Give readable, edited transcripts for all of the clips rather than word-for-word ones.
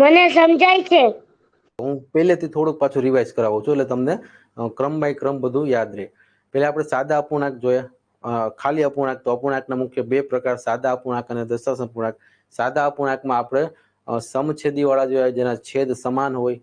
મને સમજાય છે। હું પહેલેથી થોડુંક પાછું રિવાઇઝ કરાવું છું એટલે તમને ક્રમ બાય ક્રમ બધું યાદ રહે। પહેલા આપણે સાદા અપૂર્ણાંક જોયા, ખાલી અપૂર્ણાંક। તો અપૂર્ણાંકના મુખ્ય બે પ્રકાર, સાદા અપૂર્ણાંક અને દશાંશ અપૂર્ણાંક। સાદા અપૂર્ણાંકમાં આપણે સમછેદી વાળા જોયા જેના છેદ સમાન હોય,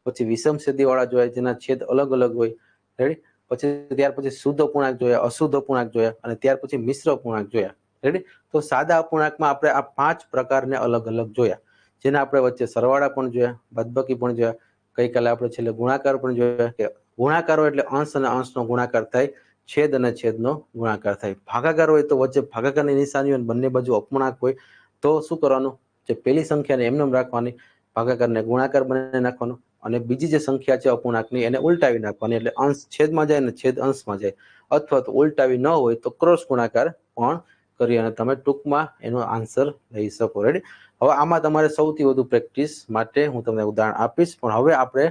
પછી વિષમછેદી વાળા જોયા જેના છેદ અલગ અલગ હોય, રેડી। પછી ત્યાર પછી શુદ્ધ અપૂર્ણાંક જોયા, અશુદ્ધ અપૂર્ણાંક જોયા અને ત્યાર પછી મિશ્ર અપૂર્ણાંક જોયા, રેડી। તો સાદા અપૂર્ણાંકમાં આપણે આ 5 પ્રકારને અલગ અલગ જોયા, જેના આપણે વચ્ચે સરવાળા પણ જોયા, બાદબાકી પણ જોયા, ગઈકાલે આપણે છેલ્લે ગુણાકાર પણ જોયા કે ગુણાકાર હોય એટલે અંશ અને અંશનો ગુણાકાર થાય, છેદ અને છેદનો ગુણાકાર થાય। ભાગાકાર હોય તો વચ્ચે ભાગાકારની નિશાની હોય, બંને બાજુ અપૂર્ણાંક હોય તો શું કરવાનું, જે પેલી સંખ્યાને એમને એમ રાખવાની, ભાગાકારને ગુણાકાર બનાવી નાખવાનો અને બીજી જે સંખ્યા છે અપૂર્ણાંકની એને ઉલટાવી નાખવાની, એટલે અંશ છેદમાં જાય અને છેદ અંશમાં જાય। અથવા તો ઉલટાવી ન હોય તો ક્રોસ ગુણાકાર પણ કરી અને તમે ટૂંકમાં એનો આન્સર લઈ શકો, રેડી। હવે આમાં તમારે સૌથી વધુ પ્રેક્ટિસ માટે હું તમને ઉદાહરણ આપીશ, પણ હવે આપણે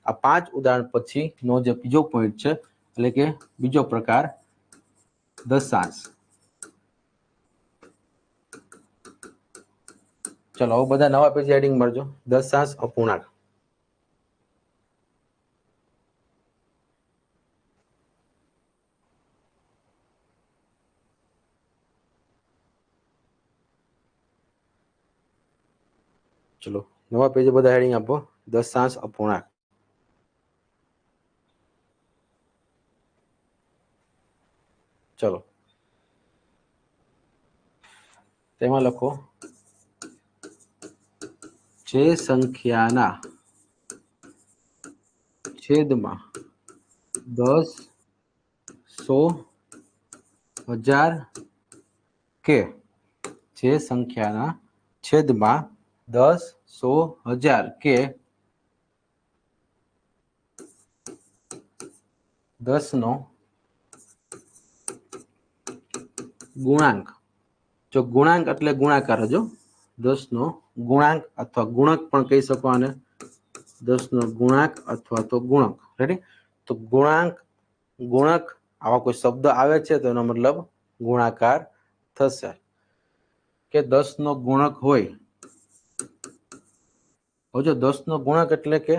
આ 5 ઉદાહરણ પછીનો જે બીજો પોઈન્ટ છે એટલે કે બીજો પ્રકાર દશાંશ। ચલો હવે બધા નવા પેજ હેડિંગ મળજો, દશાંશ અપૂર્ણાંક। ચલો નવા પેજે બધા હેડિંગ આપો, દશાંશ અપૂર્ણાંક। ચલો તેમાં લખો, જે સંખ્યાના છેદમાં 10, 100, 1000 કે જે સંખ્યાના છેદમાં 10, 100, 1000 કે 10 નો ગુણાંક, જો ગુણાંક એટલે ગુણાકાર જ, 10 નો ગુણાંક અથવા ગુણક પણ કહી શકો આને, 10 નો ગુણાંક અથવા તો ગુણક, રેડી। તો ગુણાંક, ગુણક આવા કોઈ શબ્દ આવે છે તો એનો મતલબ ગુણાકાર થશે, કે 10 નો ગુણક હોય। હવે જો 10 નો ગુણક એટલે કે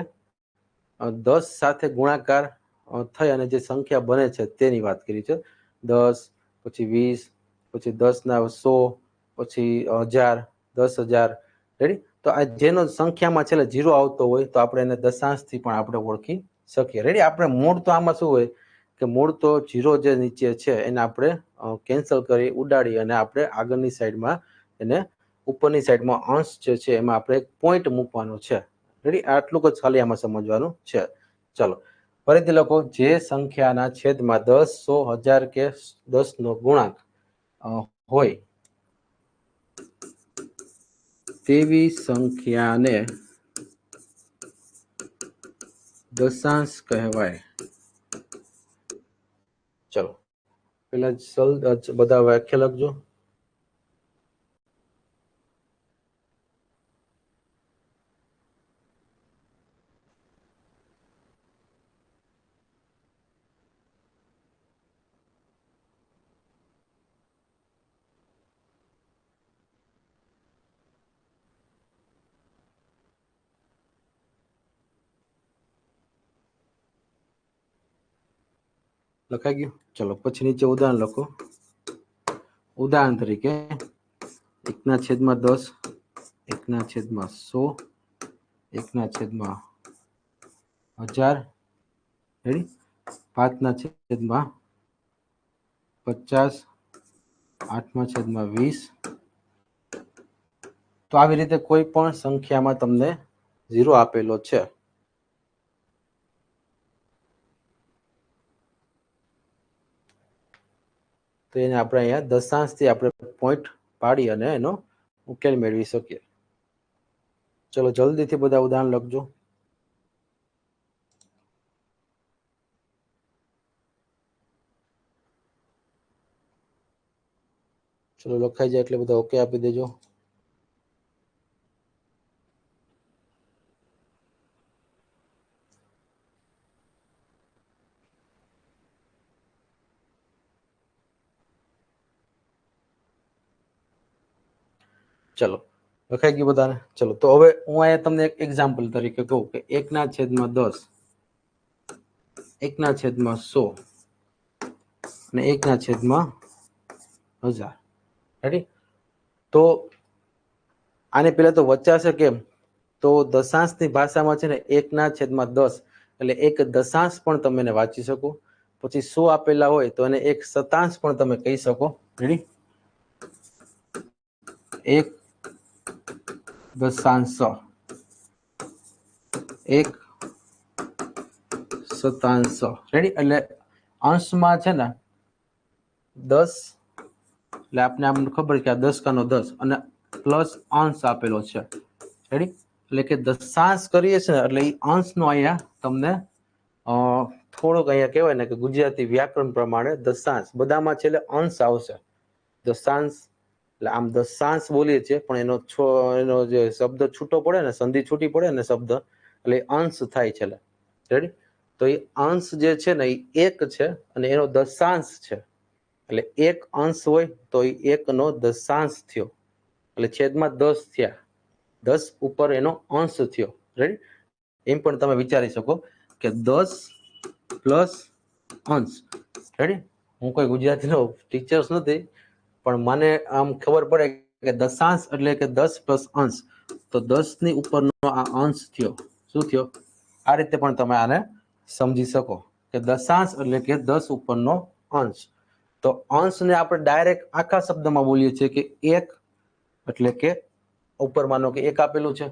10 સાથે ગુણાકાર થઈ અને જે સંખ્યા બને છે તેની વાત કરી છે। 10 પછી 20 પછી 10 ના 100 પછી 1000, 10,000, રેડી। તો આ જેનો સંખ્યામાં છેલ્લે 0 આવતો હોય તો આપણે એને દશાંશથી પણ આપણે ઓળખી શકીએ, રેડી। આપણે મૂળ તો આમાં શું હોય કે મૂળ તો 0 જે નીચે છે એને આપણે કેન્સલ કરી ઉડાડી અને આપણે આગળની સાઈડમાં એને ઉપરની સાઈડમાં અંશ જે છે એમાં આપણે એક પોઈન્ટ મૂકવાનો છે, રેડી। આટલું જ ખાલી આમાં સમજવાનું છે। ચલો ફરીથી લખો, જે સંખ્યાના છેદમાં 10, 100, 1000 કે 10 નો ગુણાંક હોય તેવી સંખ્યાને દશાંશ કહેવાય। ચલો પેલા બધા વ્યાખ્યા લખજો। લખાઈ ગયું? ચલો પછી નીચે ઉદાહરણ લખો। ઉદાહરણ તરીકે 1/10, 1/100, 1/1000, રેડી। 5/50, 8/20। તો આવી રીતે કોઈ પણ સંખ્યામાં તમને 0 આપેલો છે તો એને આપણે અહીંયા દશાંશથી આપણે પોઈન્ટ પાડી અને એનો ઉકેલ મેળવી શકીએ। ચલો જલ્દીથી બધા ઉદાહરણ લખજો। ચલો લખાઈ જાય એટલે બધા ઓકે આપી દેજો। ચલો લખાઈ ગયું બધાને? ચલો તો હવે હું અહીંયા તમને એક એક્ઝામ્પલ તરીકે કહું કે 1/10, 1/100 અને 1/1000. રેડી? તો આને પહેલા તો વચાશે કેમ? તો દશાંશની ભાષામાં છે ને 1/10 એટલે એક દશાંશ પણ તમે એને વાંચી શકો. પછી 100 આપેલા હોય તો એને એક શતાંશ પણ તમે કહી શકો. રેડી? 1/100, 1/100. રેડી? એટલે અંશમાં છે ને 10 એટલે આપણે આમ ખબર કે આ 10 અને પ્લસ અંશ આપેલો છે. રેડી? એટલે કે દશાંશ કરીએ છીએ ને એટલે એ અંશનો અહીંયા તમને થોડોક અહીંયા કહેવાય ને કે ગુજરાતી વ્યાકરણ પ્રમાણે દશાંશ બધામાં છેલ્લે અંશ આવશે. દશાંશ એટલે આમ દશાંશ બોલીએ છીએ પણ એનો જે શબ્દ છૂટો પડે ને, સંધિ છૂટી પડે ને શબ્દ, એટલે અંશ થાય છેલ્લે. રેડી? તો એ અંશ જે છે ને એ 1 છે અને એનો દશાંશ છે. એટલે 1 અંશ હોય તો એ 1 નો દશાંશ થયો એટલે છેદમાં 10 થયા. 10 ઉપર એનો અંશ થયો. રેડી? એમ પણ તમે વિચારી શકો કે 10 પ્લસ અંશ. રેડી? હું કોઈ ગુજરાતીનો ટીચર્સ નથી પણ મને આમ ખબર પડે કે દશાંશ એટલે કે 10 પ્લસ અંશ, તો 10 ની ઉપરનો આ અંશ થયો. શું થયો? આ રીતે પણ તમે આને સમજી શકો કે દશાંશ એટલે કે 10 ઉપરનો અંશ. તો અંશને આપણે ડાયરેક્ટ આખા શબ્દમાં બોલીએ છીએ કે 1 એટલે કે ઉપર માનો કે 1 આપેલું છે,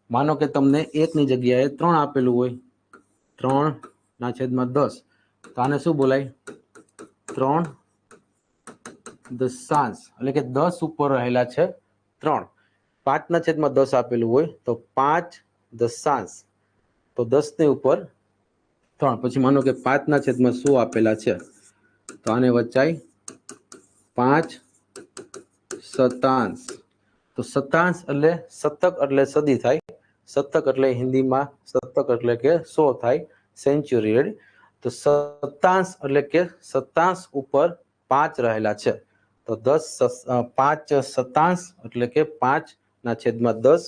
માનો કે તમને 1 ની જગ્યાએ 3 આપેલું હોય, 3/10, તો આને શું બોલાય? 3 દશાંશ એટલે કે 10 ઉપર રહેલા છે 3. 5/10 આપેલું હોય તો 5 દશાંશ, તો 10 ની ઉપર 3. પછી માનો કે 5/100 આપેલા છે તો આને વચાય 5 શતાંશ. તો શતાંશ એટલે શતક એટલે સદી થાય, શતક એટલે હિન્દીમાં શતક એટલે કે 100 થાય, સેન્ચુરી. રેડી? તો શતાંશ એટલે કે શતાંશ ઉપર 5 રહેલા છે તો 5 શતાંશ એટલે કે 5/10.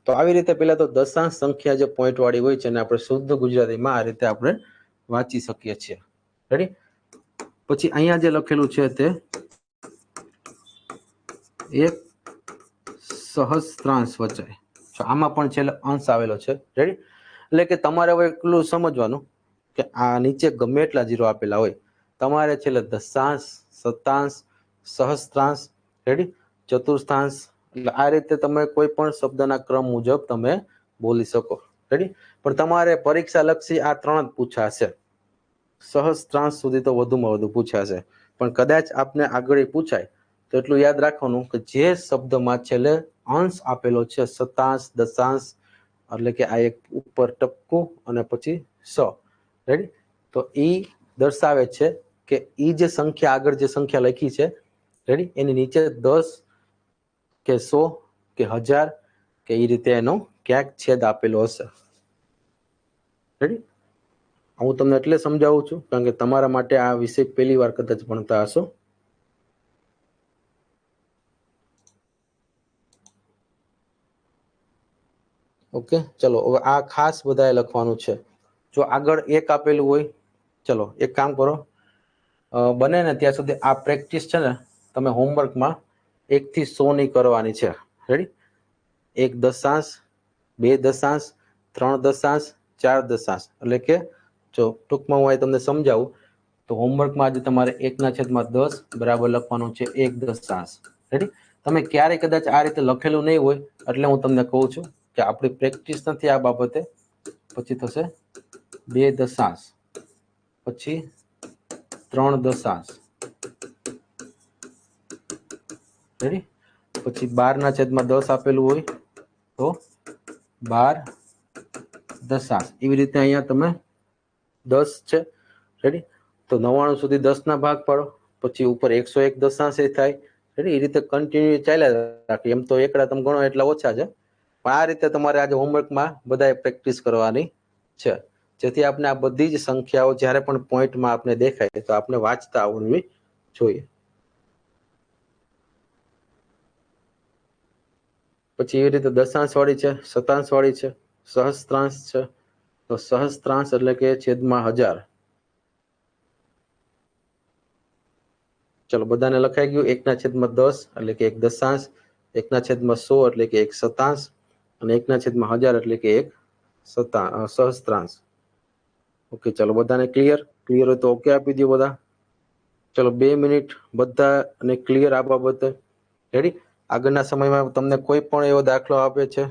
તો આવી રીતે પેલા તો દશાંશ સંખ્યા જે પોઈન્ટ વાળી હોય છે એને આપણે શુદ્ધ ગુજરાતીમાં આ રીતે આપણે વાંચી શકીએ છીએ. રેડી? પછી અહીંયા જે લખેલું છે તે 1 સહસ્ત્રાંશ વચાય. આમાં પણ છેલ્લે અંશ આવેલો છે. રેડી? એટલે કે તમારે હવે એટલું સમજવાનું કે આ નીચે ગમે એટલા 0 આપેલા હોય, તમારે છેલ્લે દશાંશ, શતાંશ, સહસ્ત્રાંશ, રેડી, ચતુર્થાંશ, એટલે આ રીતે તમે કોઈ પણ શબ્દના ક્રમ મુજબ તમે બોલી શકો. રેડી? પણ તમારે પરીક્ષા લક્ષી આ 3 જ પૂછાશે. સહસ્ત્રાંશ સુધી તો વધુમાં વધુ પૂછાશે, પણ કદાચ આપને આગળ પૂછાય તો એટલું યાદ રાખવાનું કે જે શબ્દમાં છેલ્લે અંશ આપેલો છે, શતાંશ, દશાંશ, એટલે કે આ એક ઉપર ટપકું અને પછી 100. રેડી? તો એ દર્શાવે છે કે એ જે સંખ્યા આગળ જે સંખ્યા લખી છે, રેડી, એની નીચે 10 કે 100 કે 1000 કે એ રીતે એનો ક્યાંક છેદ આપેલો હશે. રેડી? હું તમને એટલે સમજાવું છું કારણ કે તમારા માટે આ વિષય પહેલી વાર કદાચ ભણતા હશો. ઓકે, ચલો હવે આ ખાસ બધાએ લખવાનું છે. જો આગળ 1 આપેલું હોય, ચલો એક કામ કરો, બને ને ત્યાં સુધી આ પ્રેક્ટિસ છે ને તમે હોમવર્કમાં 1 થી 100 ની કરવાની છે. રેડી? 1 દશાંશ, 2 દશાંશ, 3 દશાંશ, 4 દશાંશ. એટલે કે જો ટૂંકમાં હું તમને સમજાવું તો હોમવર્કમાં આજે તમારે 1/10 બરાબર લખવાનું છે 1 દશાંશ. રેડી? તમે ક્યારેય કદાચ આ રીતે લખેલું નહીં હોય એટલે હું તમને કહું છું કે આપણી પ્રેક્ટિસ નથી આ બાબતે. પછી થશે 2 દશાંશ, પછી 3 દશાંશ. રેડી? પછી 12/10 આપેલું હોય તો 12 દશાંશ. એવી રીતે અહીંયા તમે 10 છે. રેડી? તો 99 સુધી 10 ના ભાગ પાડો, પછી ઉપર 101 દશાંશ થાય. રેડી? એ રીતે કન્ટિન્યુ ચાલ્યા રાખે. એમ તો એકડા તમે ગણો એટલા ઓછા છે, પણ આ રીતે તમારે આજે હોમવર્કમાં બધાએ પ્રેક્ટિસ કરવાની છે, જેથી આપણે આ બધી જ સંખ્યાઓ જ્યારે પણ પોઈન્ટમાં આપણે દેખાય તો આપણે વાંચતા આવડવી જોઈએ. પછી એવી રીતે દશાંશ વાળી છે, શતાંશ વાળી છે, સહસ્ત્રાંશ છે. તો સહસ્ત્રાંશ એટલે કે છેદમાં 1000. ચલો બધાને લખાઈ ગયું. 1/10 એટલે કે 1 દશાંશ, 1/100 એટલે કે 1 શતાંશ અને 1/1000 એટલે કે 1 સહસ્ત્રાંશ. ઓકે, ચલો બધાને ક્લિયર હોય તો ઓકે આપી દો બધા. ચલો 2 મિનિટ બધાને ક્લિયર આ બાબતે. રેડી? આગળના સમયમાં તમને કોઈ પણ એવો દાખલો આપે છે,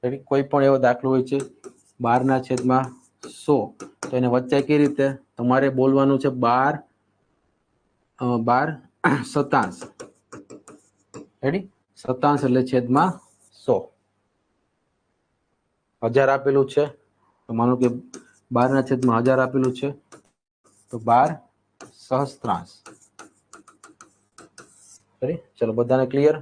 રેડી, કોઈ પણ એવો દાખલો હોય છે 12/100, તો એને વચ્ચે કઈ રીતે તમારે બોલવાનું છે 12 શતાંશ. રેડી? શતાંશ એટલે છેદમાં 100. 1000 આપેલું છે, તો માનો કે 12/1000 આપેલું છે, તો 12 સહસ્ત્રાંશ. રેડી? ચલો બધાને ક્લિયર?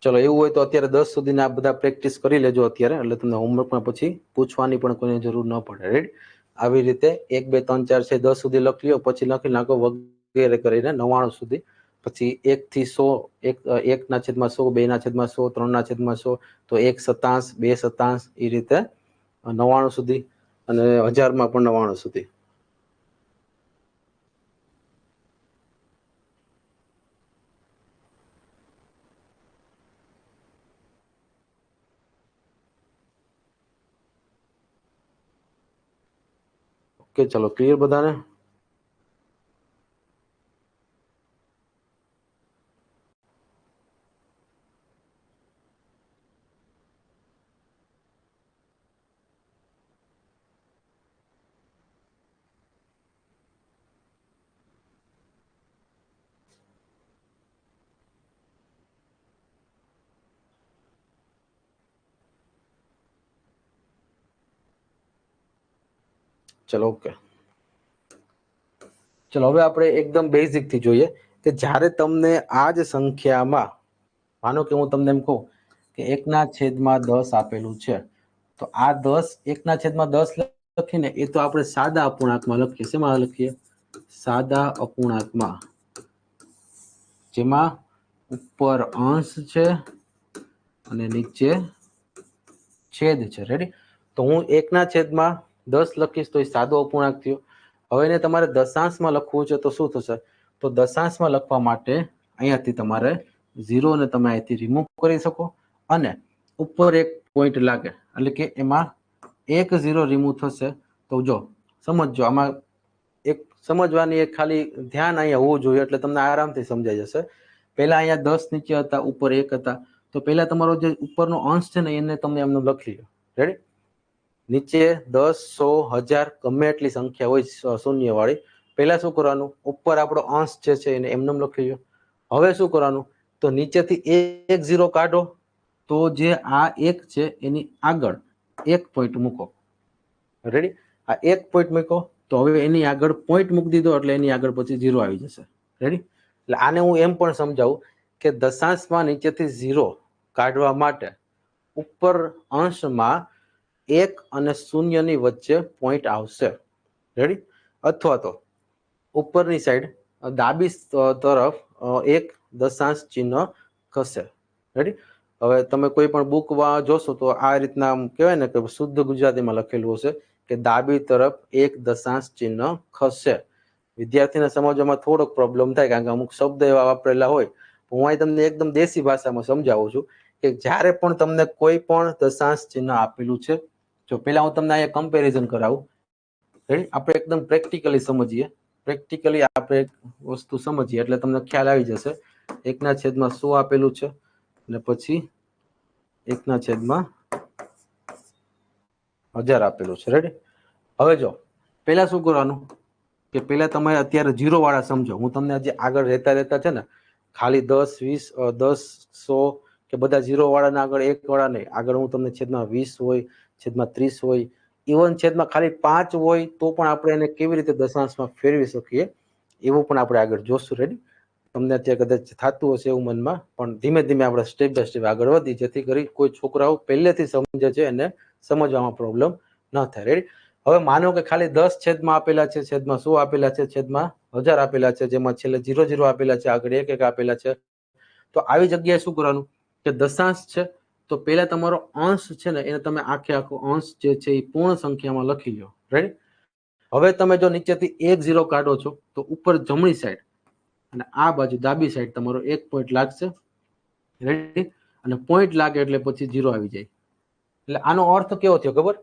ચલો એવું હોય તો અત્યારે 10 સુધીના આ બધા પ્રેક્ટિસ કરી લેજો અત્યારે, એટલે તમને હોમવર્કમાં પછી પૂછવાની પણ કોઈને જરૂર ન પડે. રેડી? આવી રીતે 1 2 3 4 6 10 સુધી લખી લો, પછી લખી નાખો વગેરે કરીને 99 સુધી. પછી 1 થી 100, 1/100, 2/100, 3/100, તો 1 શતાંશ, 2 શતાંશ, એ રીતે 99 સુધી, અને 1000માં પણ 99 સુધી. ઓકે, ચલો ક્લિયર બધાને? ચલો ઓકે. ચલો હવે આપણે એકદમ બેઝિક થી જોઈએ કે જ્યારે તમને આ જ સંખ્યામાં, માનો કે હું તમને એમ કહું કે 1/10 આપેલું છે, તો આ 10 1/10 લખીને એ તો આપણે સાદા અપૂર્ણાંકમાં લખીએ. શેમાં લખીએ? સાદા અપૂર્ણાંકમાં, જેમાં ઉપર અંશ છે અને નીચે છેદ છે. રેડી? તો હું 1/10 લખીશ તો એ સાદો અપૂર્ણાંક થયો. હવે એને તમારે દશાંશમાં લખવું છે તો શું થશે? તો દશાંશમાં લખવા માટે અહીંયાથી તમારે 0 ને તમે અહીંથી રિમૂવ કરી શકો, અને ઉપર એક પોઈન્ટ લાગે એટલે કે એમાં 1 0 રિમૂવ થશે. તો જો સમજજો, આમાં એક સમજવાની એક ખાલી ધ્યાન અહીંયા હોવું જોઈએ, એટલે તમને આરામથી સમજાઈ જશે. પહેલા અહીંયા 10 નીચે હતા, ઉપર 1 હતા, તો પહેલા તમારો જે ઉપરનો અંશ છે ને એને તમે એમને લખી લો. રેડી? નીચે 10 100 1000 ગમે એટલી સંખ્યા હોય શૂન્ય વાળી, પહેલા શું કરવાનું? ઉપર આપણો અંશ જે છે એને એમને લખી લો. હવે શું કરવાનું? તો નીચેથી 1 0 કાઢો, તો જે આ 1 છે એની આગળ 1 પોઈન્ટ મૂકો. રેડી? આ 1 પોઈન્ટ મૂકો, તો હવે એની આગળ પોઈન્ટ મૂકી દીધો એટલે એની આગળ પછી 0 આવી જશે. રેડી? એટલે આને હું એમ પણ સમજાવું કે દશાંશમાં નીચેથી 0 કાઢવા માટે ઉપર અંશમાં 1 અને 0 ની વચ્ચે પોઈન્ટ આવશે. રેડી? અથવા તો ઉપરની સાઈડ ડાબી તરફ 1 દશાંશ ચિહ્ન ખસે. રેડી? હવે તમે કોઈ પણ બુક જોશો તો આ રીતના કહેવાય ને કે શુદ્ધ ગુજરાતીમાં લખેલું હશે કે ડાબી તરફ 1 દશાંશ ચિહ્ન ખસે. વિદ્યાર્થીને સમજવામાં થોડોક પ્રોબ્લેમ થાય, કારણ કે અમુક શબ્દ એવા વાપરેલા હોય. હું અહીં તમને એકદમ દેશી ભાષામાં સમજાવું છું કે જ્યારે પણ તમને કોઈ પણ દશાંશ ચિહ્ન આપેલું છે, જો પહેલા હું તમને અહીંયા કમ્પેરિઝન કરાવું. રેડી? આપણે એકદમ પ્રેક્ટિકલી સમજીએ. પ્રેક્ટિકલી આપણે એક વસ્તુ સમજીએ એટલે તમને ખ્યાલ આવી જશે. 1/100 આપેલું છે, અને પછી 1/1000 આપેલું છે. રેડી? હવે જો પહેલા શું કરવાનું કે પહેલા તમે અત્યારે 0 વાળા સમજો. હું તમને હજી આગળ રહેતા છે ને, ખાલી 10 20 10 100 કે બધા 0 વાળાના આગળ 1 વાળા નહીં, આગળ હું તમને છેદમાં 20 હોય, છેદમાં 30 હોય, ઇવન છેદમાં ખાલી 5 હોય તો પણ આપણે એને કેવી રીતે દશાંશમાં ફેરવી શકીએ એવું પણ આપણે આગળ જોશું. રેડી? તમને અત્યારે કદાચ થતું હશે એવું મનમાં, પણ ધીમે ધીમે આપણે સ્ટેપ બાય સ્ટેપ આગળ વધી, જેથી કરી કોઈ છોકરાઓ પહેલેથી સમજે છે એને સમજવામાં પ્રોબ્લેમ ન થાય. રેડી? હવે માનો કે ખાલી 10 છેદમાં આપેલા છે, છેદમાં 100 આપેલા છે, છેદમાં 1000 આપેલા છે, જેમાં છેલ્લે 00 આપેલા છે, આગળ 1 આપેલા છે. તો આવી જગ્યાએ શું કરવાનું કે દશાંશ છે તો પહેલા તમારો અંશ છે ને એને તમે આખો અંશ જે છે એ પૂર્ણ સંખ્યામાં લખી લો. રેડી? હવે તમે જો નીચેથી 1 0 કાઢો છો તો ઉપર જમણી સાઈડ અને આ બાજુ ડાબી સાઈડ તમારો 1 પોઈન્ટ લાગશે. રેડી? અને પોઈન્ટ લાગે એટલે પછી 0 આવી જાય. એટલે આનો અર્થ કેવો થયો ખબર?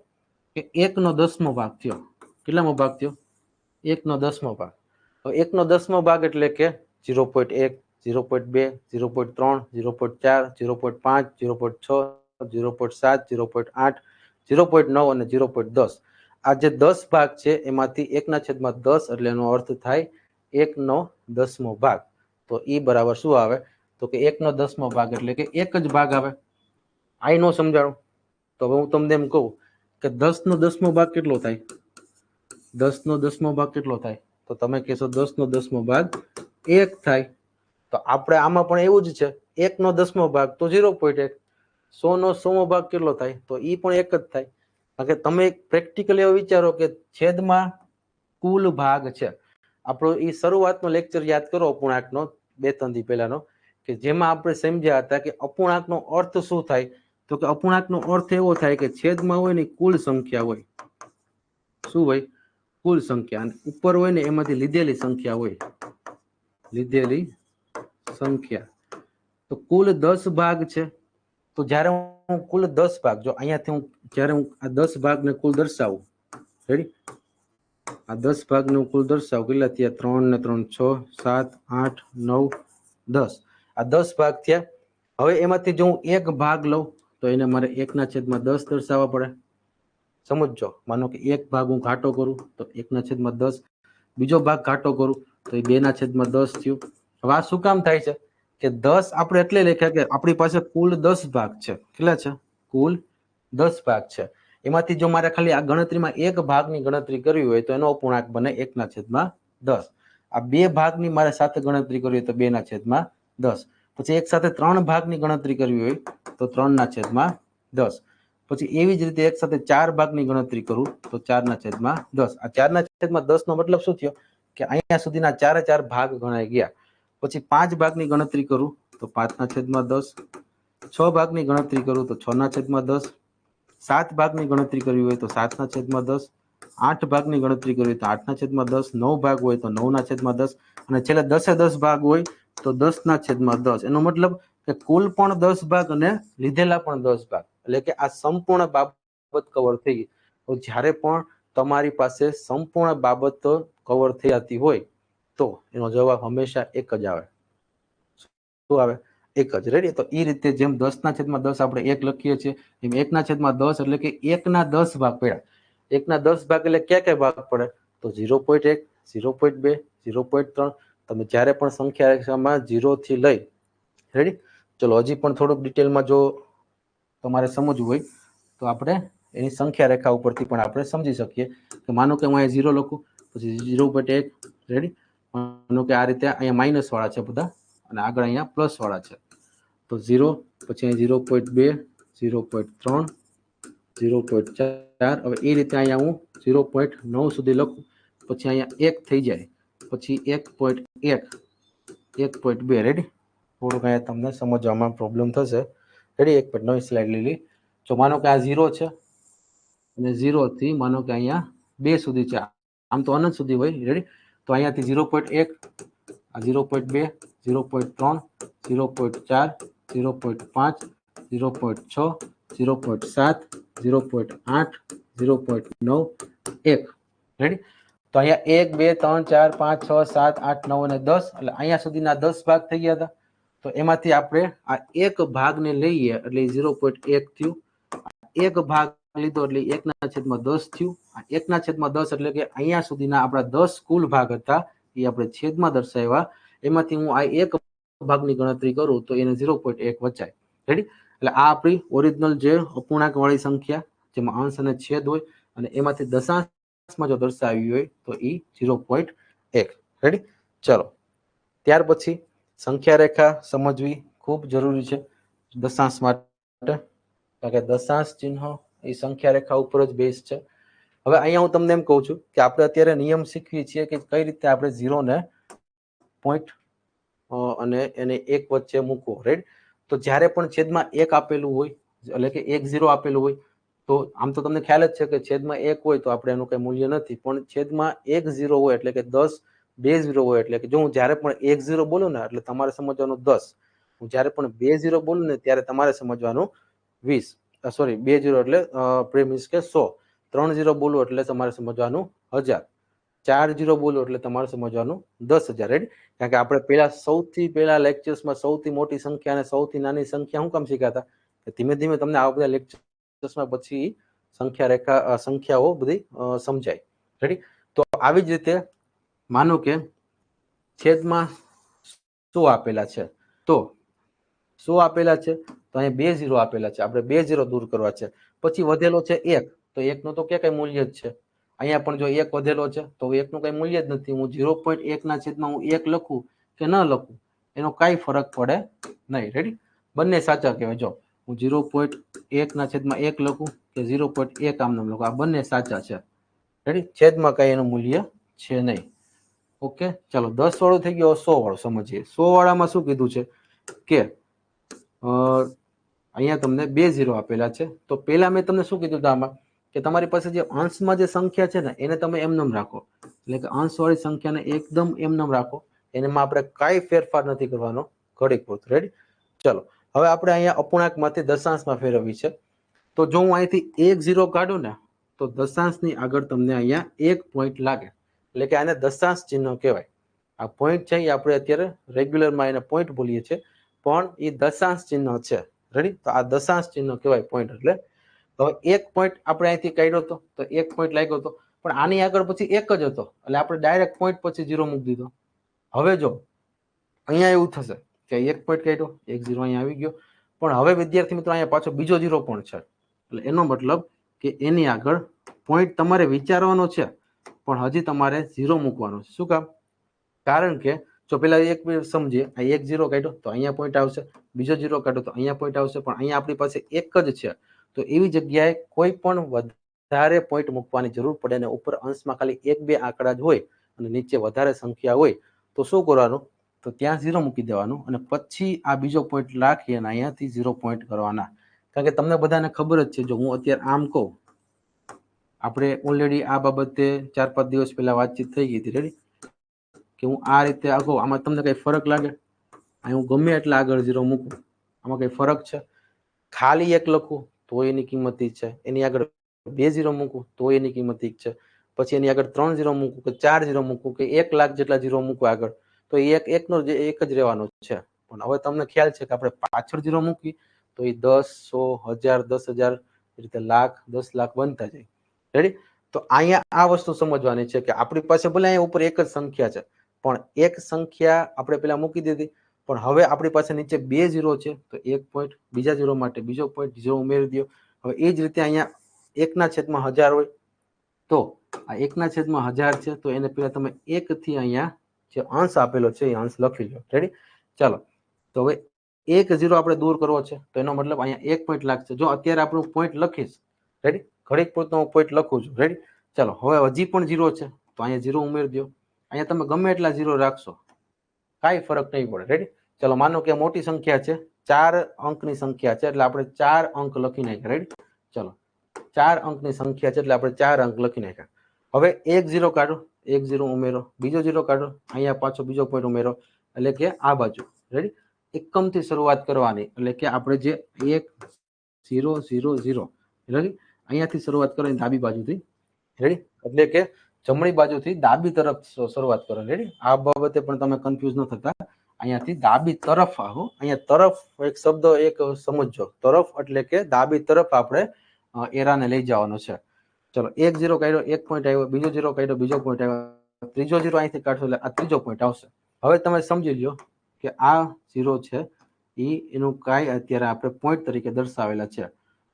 કે 1/10 ભાગ થયો. કેટલામો ભાગ થયો? 1/10 ભાગ. હવે 1/10 ભાગ એટલે કે 0.1, 0.2, 0.3, 0.4, 0.5, 0.6, 0.7, 0.8, 0.9 અને 0.10. આ જે 10 ભાગ છે એમાંથી 1/10 એટલે એનો અર્થ થાય 1/10 ભાગ. તો ઈ બરાબર શું આવે? તો કે 1/10 ભાગ એટલે કે એક જ ભાગ આવે. આઈ નો સમજાણું? તો હવે હું તમને એમ કહું કે 10/10 ભાગ કેટલો થાય? 10/10 ભાગ કેટલો થાય? તો તમે કહેશો 10/10 ભાગ 1 થાય. તો આપણે આમાં પણ એવું જ છે. 1/10 ભાગ તો 0.1. 100/100 ભાગ કેટલો થાય? તો ઈ પણ 1 જ થાય. કારણ કે તમે પ્રેક્ટિકલી એવું વિચારો કે છેદમાં કુલ ભાગ છે. આપણો ઈ શરૂઆતનો લેક્ચર યાદ કરો અપૂર્ણાંકનો 2-3 દી પહેલાનો, કે જેમાં આપણે સમજ્યા હતા કે અપૂર્ણાંકનો અર્થ શું થાય? તો કે અપૂર્ણાંકનો અર્થ એવો થાય કે છેદમાં હોય ને કુલ સંખ્યા હોય. શું હોય? કુલ સંખ્યા. અને ઉપર હોય ને એમાંથી લીધેલી સંખ્યા હોય. લીધેલી સંખ્યા. તો કુલ 10 ભાગ છે. તો જ્યારે હું કુલ 10 ભાગ, જો અહીંયાથી જ્યારે હું આ 10 ભાગને કુલ દર્શાવું, રેડી? આ 10 ભાગને કુલ દર્શાવું, કેટલા થયા? 3 ને 3 6, 7, 8, 9, 10. આ 10 ભાગ થયા. હવે એમાંથી જો હું એક ભાગ લઉં તો એને મારે 1/10 દર્શાવવા પડે. સમજો, માનો કે એક ભાગ હું ઘાટો કરું તો 1/10, બીજો ભાગ ઘાટો કરું તો એ 2/10 થયું. હવે આ શું કામ થાય છે કે 10 આપણે એટલે લખ્યા કે આપણી પાસે કુલ 10 ભાગ છે. કેટલા છે? કુલ 10 ભાગ છે. એમાંથી જો મારે ખાલી આ ગણતરીમાં એક ભાગની ગણતરી કરવી હોય તો એનો અપૂર્ણાંક બને 1/10. આ બે ભાગની મારે સાથે ગણતરી કરવી હોય તો 2/10. પછી એક સાથે 3 ભાગની ગણતરી કરવી હોય તો 3/10. પછી એવી જ રીતે એક સાથે 4 ભાગની ગણતરી કરું તો 4/10. આ 4/10 નો મતલબ શું થયો? કે અહીંયા સુધીના 4 ભાગ ગણાઈ ગયા. પછી 5 ભાગની ગણતરી કરું તો 5/10. 6 ભાગની ગણતરી કરું તો 6/10. 7 ભાગની ગણતરી કરવી હોય તો 7/10. 8 ભાગની ગણતરી કરવી તો 8/10. 9 ભાગ હોય તો 9/10. અને છેલ્લે 10 ભાગ હોય તો 10/10. એનો મતલબ કે કુલ પણ 10 ભાગ અને લીધેલા પણ 10 ભાગ. એટલે કે આ સંપૂર્ણ બાબત કવર થઈ ગઈ. તો જ્યારે પણ તમારી પાસે સંપૂર્ણ બાબત કવર થઈ જતી હોય તો એનો જવાબ હંમેશા એક જ આવે. શું આવે? એક જ. રેડી? તો એ રીતે જેમ 10/10 આપણે 1 લખીએ છીએ એમ 1/10 એટલે કે 1/10 ભાગ પડ્યા. 1/10 ભાગ એટલે ક્યાં ભાગ પડે? તો 0.1, 0.2, 0.3. તમે જ્યારે પણ સંખ્યા રેખામાં 0 થી લઈ, રેડી? ચલો હજી પણ થોડુંક ડિટેલમાં જો તમારે સમજવું હોય તો આપણે એની સંખ્યા રેખા ઉપરથી પણ આપણે સમજી શકીએ. કે માનો કે હું અહીંયા 0 લખું, પછી 0.1, રેડી? માનો કે આ રીતે અહીંયા માઇનસ વાળા છે બધા અને આગળ અહીંયા પ્લસ વાળા છે. તો 0, પછી અહીં 0.2, 0.3, 0.4. હવે એ રીતે અહીંયા હું 0.9 સુધી લખું, પછી અહીંયા 1 થઈ જાય, પછી 1.1, 1.2. રેડી? થોડુંક અહીંયા તમને સમજવામાં પ્રોબ્લેમ થશે. રેડી? 1.9 સ્લાઇડ લીધી. જો માનો કે આ 0 છે અને 0 થી માનો કે અહીંયા 2 સુધી છે. આમ તો અનંત સુધી હોય. રેડી? તો અહીંયાથી 0.1, આ 0.2, 0.3, 0.4, 0.5, 0.6, 0.7, 0.8, 0.9, 1. રેડી? તો અહીંયા 1, 2, 3, 4, 5, 6, 7, 8, 9 અને 10. એટલે અહીંયા સુધીના 10 ભાગ થઈ ગયા હતા. તો એમાંથી આપણે આ એક ભાગને લઈએ એટલે 0.1 થયું. એક ભાગ લીધો એટલે 1/10 થયું. 1/10 એટલે કે અહીંયા સુધીના આપણા 10 કુલ ભાગ હતા એ આપણે છેદમાં દર્શાવ્યા. એમાંથી હું આ એક ભાગની ગણતરી કરું તો એને 0.1 વચાય. રેડી? એટલે આ આપણી ઓરિજિનલ જે અપૂર્ણાંક વાળી સંખ્યા જેમાં અંશ અને છેદ હોય અને એમાંથી દશાંશમાં જો દર્શાવી હોય તો એ 0.1. રેડી? ચલો ત્યાર પછી સંખ્યા રેખા સમજવી ખૂબ જરૂરી છે દશાંશ માટે, કારણ કે દશાંશ ચિહ્ન એ સંખ્યા રેખા ઉપર જ બેઝ છે. હવે અહીંયા હું તમને એમ કહું છું કે આપણે અત્યારે નિયમ શીખવીએ છીએ કે કઈ રીતે આપણે 0 ને પોઈન્ટ અને એને 1 વચ્ચે મૂકવો, રાઈટ? તો જ્યારે પણ છેદમાં 1 આપેલું હોય, એટલે કે 1 0 આપેલું હોય, તો આમ તો તમને ખ્યાલ જ છે કે છેદમાં 1 હોય તો આપણે એનું કઈ મૂલ્ય નથી, પણ છેદમાં 1 0 હોય એટલે કે 10, 2 0 હોય એટલે કે જો હું જ્યારે પણ 1 0 બોલું ને એટલે તમારે સમજવાનું 10, હું જ્યારે પણ 2 0 બોલું ને ત્યારે તમારે સમજવાનું 20, સોરી 2 0 એટલે પ્રીમિસ કે 100, 3 0 બોલું એટલે તમારે સમજવાનું 1000, 4 0 બોલું એટલે તમારે સમજવાનું 10,000, રાઈટ? કારણ કે આપણે સૌથી પહેલા લેક્ચર્સમાં સૌથી મોટી સંખ્યા અને સૌથી નાની સંખ્યા શું કામ શીખ્યા હતા? ધીમે ધીમે તમને આ બધા લેક્ચર્સમાં પછી સંખ્યાઓ બધી સમજાય, રેડી? તો આવી જ રીતે માનો કે છેદમાં 100 આપેલા છે, તો 100 આપેલા છે તો અહીંયા 2 0 આપેલા છે, આપણે 2 0 દૂર કરવા છે. પછી વધેલો છે 1, તો 1 નું તો કઈ મૂલ્ય જ છે. અહીંયા પણ જો 1 વધેલો છે તો 1 નું કઈ મૂલ્ય જ નથી. હું 0.1 ના છેદમાં હું 1 લખું કે ન લખું એનો કાંઈ ફરક પડે નહીં, રેડી? બંને સાચા કહેવાય. જો હું 0.1 ના છેદમાં 1 લખું કે 0.1 આમ નામ લખું, આ બંને સાચા છે, રેડી? છેદમાં કઈ એનું મૂલ્ય છે નહીં. ઓકે, ચાલો 10 વાળું થઈ ગયો, 100 વાળું સમજીએ. 100 વાળામાં શું કીધું છે કે અહીંયા તમને 2 0 આપેલા છે. તો પહેલા મેં તમને શું કીધું હતું આમાં કે તમારી પાસે જે અંશમાં જે સંખ્યા છે ને એને તમે એમનેમ રાખો, એટલે કે અંશવાળી સંખ્યાને એકદમ એમનેમ રાખો, એમાં આપણે કાંઈ ફેરફાર નથી કરવાનો ઘડીક પૂરતું, રેડી? ચલો હવે આપણે અહીંયા અપૂર્ણાંકમાંથી દશાંશમાં ફેરવવી છે. તો જો હું અહીંથી 1 0 કાઢું ને તો દશાંશની આગળ તમને અહીંયા 1 પોઈન્ટ લાગે, એટલે કે આને દશાંશ ચિહ્ન કહેવાય. આ પોઈન્ટ છે એ આપણે અત્યારે રેગ્યુલરમાં એને પોઈન્ટ બોલીએ છીએ, પણ એ દશાંશ ચિહ્ન છે, રેડી? તો આ દશાંશ ચિહ્ન કહેવાય પોઈન્ટ. એટલે હવે 1 પોઈન્ટ આપણે અહીંથી કાઢ્યો હતો તો 1 પોઈન્ટ લાગ્યો હતો, પણ આની આગળ પછી 1 જ હતો એટલે આપણે ડાયરેક્ટ પોઈન્ટ પછી 0 મૂકી દીધો. હવે જો અહીંયા એવું થશે કે 1 પોઈન્ટ કાઢ્યો, 1 0 અહીંયા આવી ગયો, પણ હવે વિદ્યાર્થી મિત્રો અહીંયા પાછો બીજો 0 પણ છે, એટલે એનો મતલબ કે એની આગળ પોઈન્ટ તમારે વિચારવાનો છે પણ હજી તમારે 0 મૂકવાનો છે. શું કામ? કારણ કે જો પેલા એક સમજીએ, આ 1 0 કાઢ્યો તો અહીંયા પોઈન્ટ આવશે, બીજો 0 કાઢ્યો તો અહીંયા પોઈન્ટ આવશે, પણ અહીંયા આપણી પાસે એક જ છે. તો એવી જગ્યાએ કોઈ પણ વધારે પોઈન્ટ મૂકવાની જરૂર પડે ને ઉપર અંશમાં ખાલી 1-2 આંકડા જ હોય અને નીચે વધારે સંખ્યા હોય તો શું કરવાનું? તો ત્યાં 0 મૂકી દેવાનું અને પછી આ બીજો પોઈન્ટ રાખી અને અહીંયાથી 0 પોઈન્ટ કરવાના. કારણ કે તમને બધાને ખબર જ છે, જો હું અત્યારે આમ કહું, આપણે ઓલરેડી આ બાબતે 4-5 દિવસ પહેલા વાતચીત થઈ ગઈ હતી, રેડી? કે હું આ રીતે આગળ, આમાં તમને કઈ ફરક લાગે? અહીં હું ગમે એટલે આગળ 0 મૂકું, આમાં કઈ ફરક છે? ખાલી 1 લખું તો એની કિંમત જ છે, એની આગળ 2 0 મૂકું તો એની કિંમત જ છે, પછી એની આગળ 3 0 મૂકું કે 4 0 મૂકું કે 1 લાખ જેટલા 0 મૂકું આગળ, તો એક નો એક જ રહેવાનો છે. પણ હવે તમને ખ્યાલ છે કે આપણે પાછળ 0 મૂકી તો એ 10, 100, 1000, 10,000 રીતે લાખ, 10 લાખ બનતા જાય, રેડી? તો અહીંયા આ વસ્તુ સમજવાની છે કે આપણી પાસે ભલે અહીંયા ઉપર એક જ સંખ્યા છે, પણ એક સંખ્યા આપણે પેલા મૂકી દીધી, પણ હવે આપણી પાસે નીચે 2 0 છે તો 1 પોઈન્ટ, બીજા 0 માટે બીજો પોઈન્ટ 0 ઉમેરી દો. હવે એ જ રીતે અહીંયા 1/1000 હોય તો આ 1/1000 છે તો એને પેલા તમે 1 થી અહીંયા જે અંશ આપેલો છે એ અંશ લખી લો, રેડી? ચાલો, તો હવે 1 0 આપણે દૂર કરવો છે તો એનો મતલબ અહીંયા 1 પોઈન્ટ લાગશે. જો અત્યારે આપણું પોઈન્ટ લખીશ, રેડી? ઘડીક પૂરતો હું પોઈન્ટ લખું છું, રેડી? ચાલો, હવે હજી પણ 0 છે તો અહીંયા 0 ઉમેરી દો. અહીંયા તમે ગમે એટલા 0 રાખશો કાંઈ ફરક નહીં પડે, રેડી? ચલો માનો કે મોટી સંખ્યા છે, 4 અંકની સંખ્યા છે એટલે આપણે 4 અંક લખી નાખ્યા, રેડી? ચલો, 4 અંકની સંખ્યા છે એટલે આપણે 4 અંક લખી નાખ્યા. હવે 1 0 કાઢો, 1 0 ઉમેરો, બીજો 0 કાઢો, અહીંયા પાછો બીજો પોઈન્ટ ઉમેરો, એટલે કે આ બાજુ, રેડી? એકમથી શરૂઆત કરવાની, એટલે કે આપણે જે 1 0 0 0, રેડી? અહીંયાથી શરૂઆત કરવાની ડાબી બાજુથી, રેડી? એટલે કે જમણી બાજુથી ડાબી તરફ શરૂઆત કરો, રેડી? આ બાબતે પણ તમે કન્ફ્યુઝ ન થતા, અહીંયાથી ડાબી તરફ આવો. અહીંયા તરફ એક શબ્દ એક સમજજો, તરફ એટલે કે ડાબી તરફ આપણે એરાને લઈ જવાનો છે. ચલો, 1 0 કાઢ્યો, 1 પોઈન્ટ આવ્યો, બીજો 0 કાઢ્યો, બીજો પોઈન્ટ આવ્યો, ત્રીજો 0 અહીંથી કાઢશો એટલે આ ત્રીજો પોઈન્ટ આવશે. હવે તમે સમજી લ્યો કે આ 0 છે એનું કાંઈ અત્યારે આપણે પોઈન્ટ તરીકે દર્શાવેલા છે.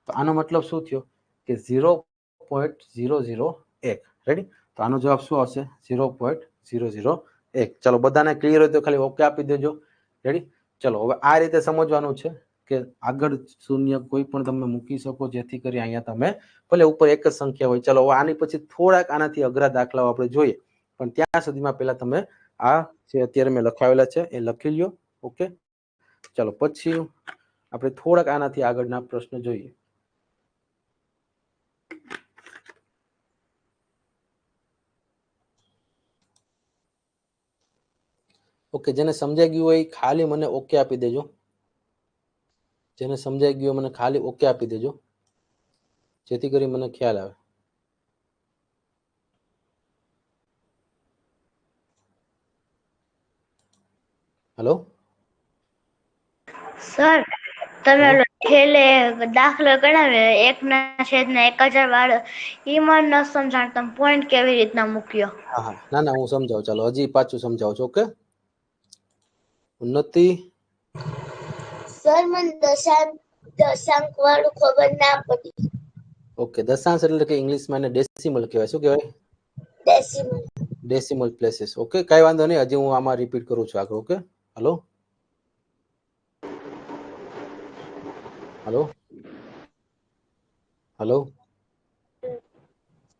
તો આનો મતલબ શું થયો કે 0.001, રેડી? તો આનો જવાબ શું આવશે? 0.001. ચલો, બધાને ક્લિયર હોય તો ખાલી ઓકે આપી દેજો, રેડી? ચલો, હવે આ રીતે સમજવાનું છે કે આગળ શૂન્ય કોઈ પણ તમે મૂકી શકો, જેથી કરી અહીંયા તમે ભલે ઉપર એક જ સંખ્યા હોય. ચલો હવે આની પછી થોડાક આનાથી અઘરા દાખલાઓ આપણે જોઈએ, પણ ત્યાં સુધીમાં પહેલા તમે આ જે અત્યારે મેં લખાવેલા છે એ લખી લ્યો. ઓકે, ચલો પછી આપણે થોડાક આનાથી આગળના પ્રશ્ન જોઈએ. ઓકે, જેને સમજાઈ ગયું હોય ખાલી મને ઓકે આપી દેજો. જેને સમજાઈ ગયું મને ખાલી ઓકે આપી દેજો, જેથી કરી મને ખ્યાલ આવે. હેલો સર, તમે છેલ્લે દાખલો કઢાવ્યો 1/1000 વાળો, ઈ મને ન સમજાણ. તમે પોઈન્ટ કેવી રીતના મૂક્યો? હા હા, ના ના, હું સમજાવું. ચાલો હજી પાછું સમજાવું છું. ઓકે, ઉન્નતિ. સર, મને દશાંક વાળું ખબર ના પડી. ઓકે, દશાંશ એટલે કે ઇંગ્લિશમાં એને ડેસિમલ કહેવાય. શું કહેવાય? ડેસિમલ. Decimal places. ઓકે, કઈ વાંધો નહીં, હજી હું આમાં રિપીટ કરું છું આગળ. Okay, hello hello hello.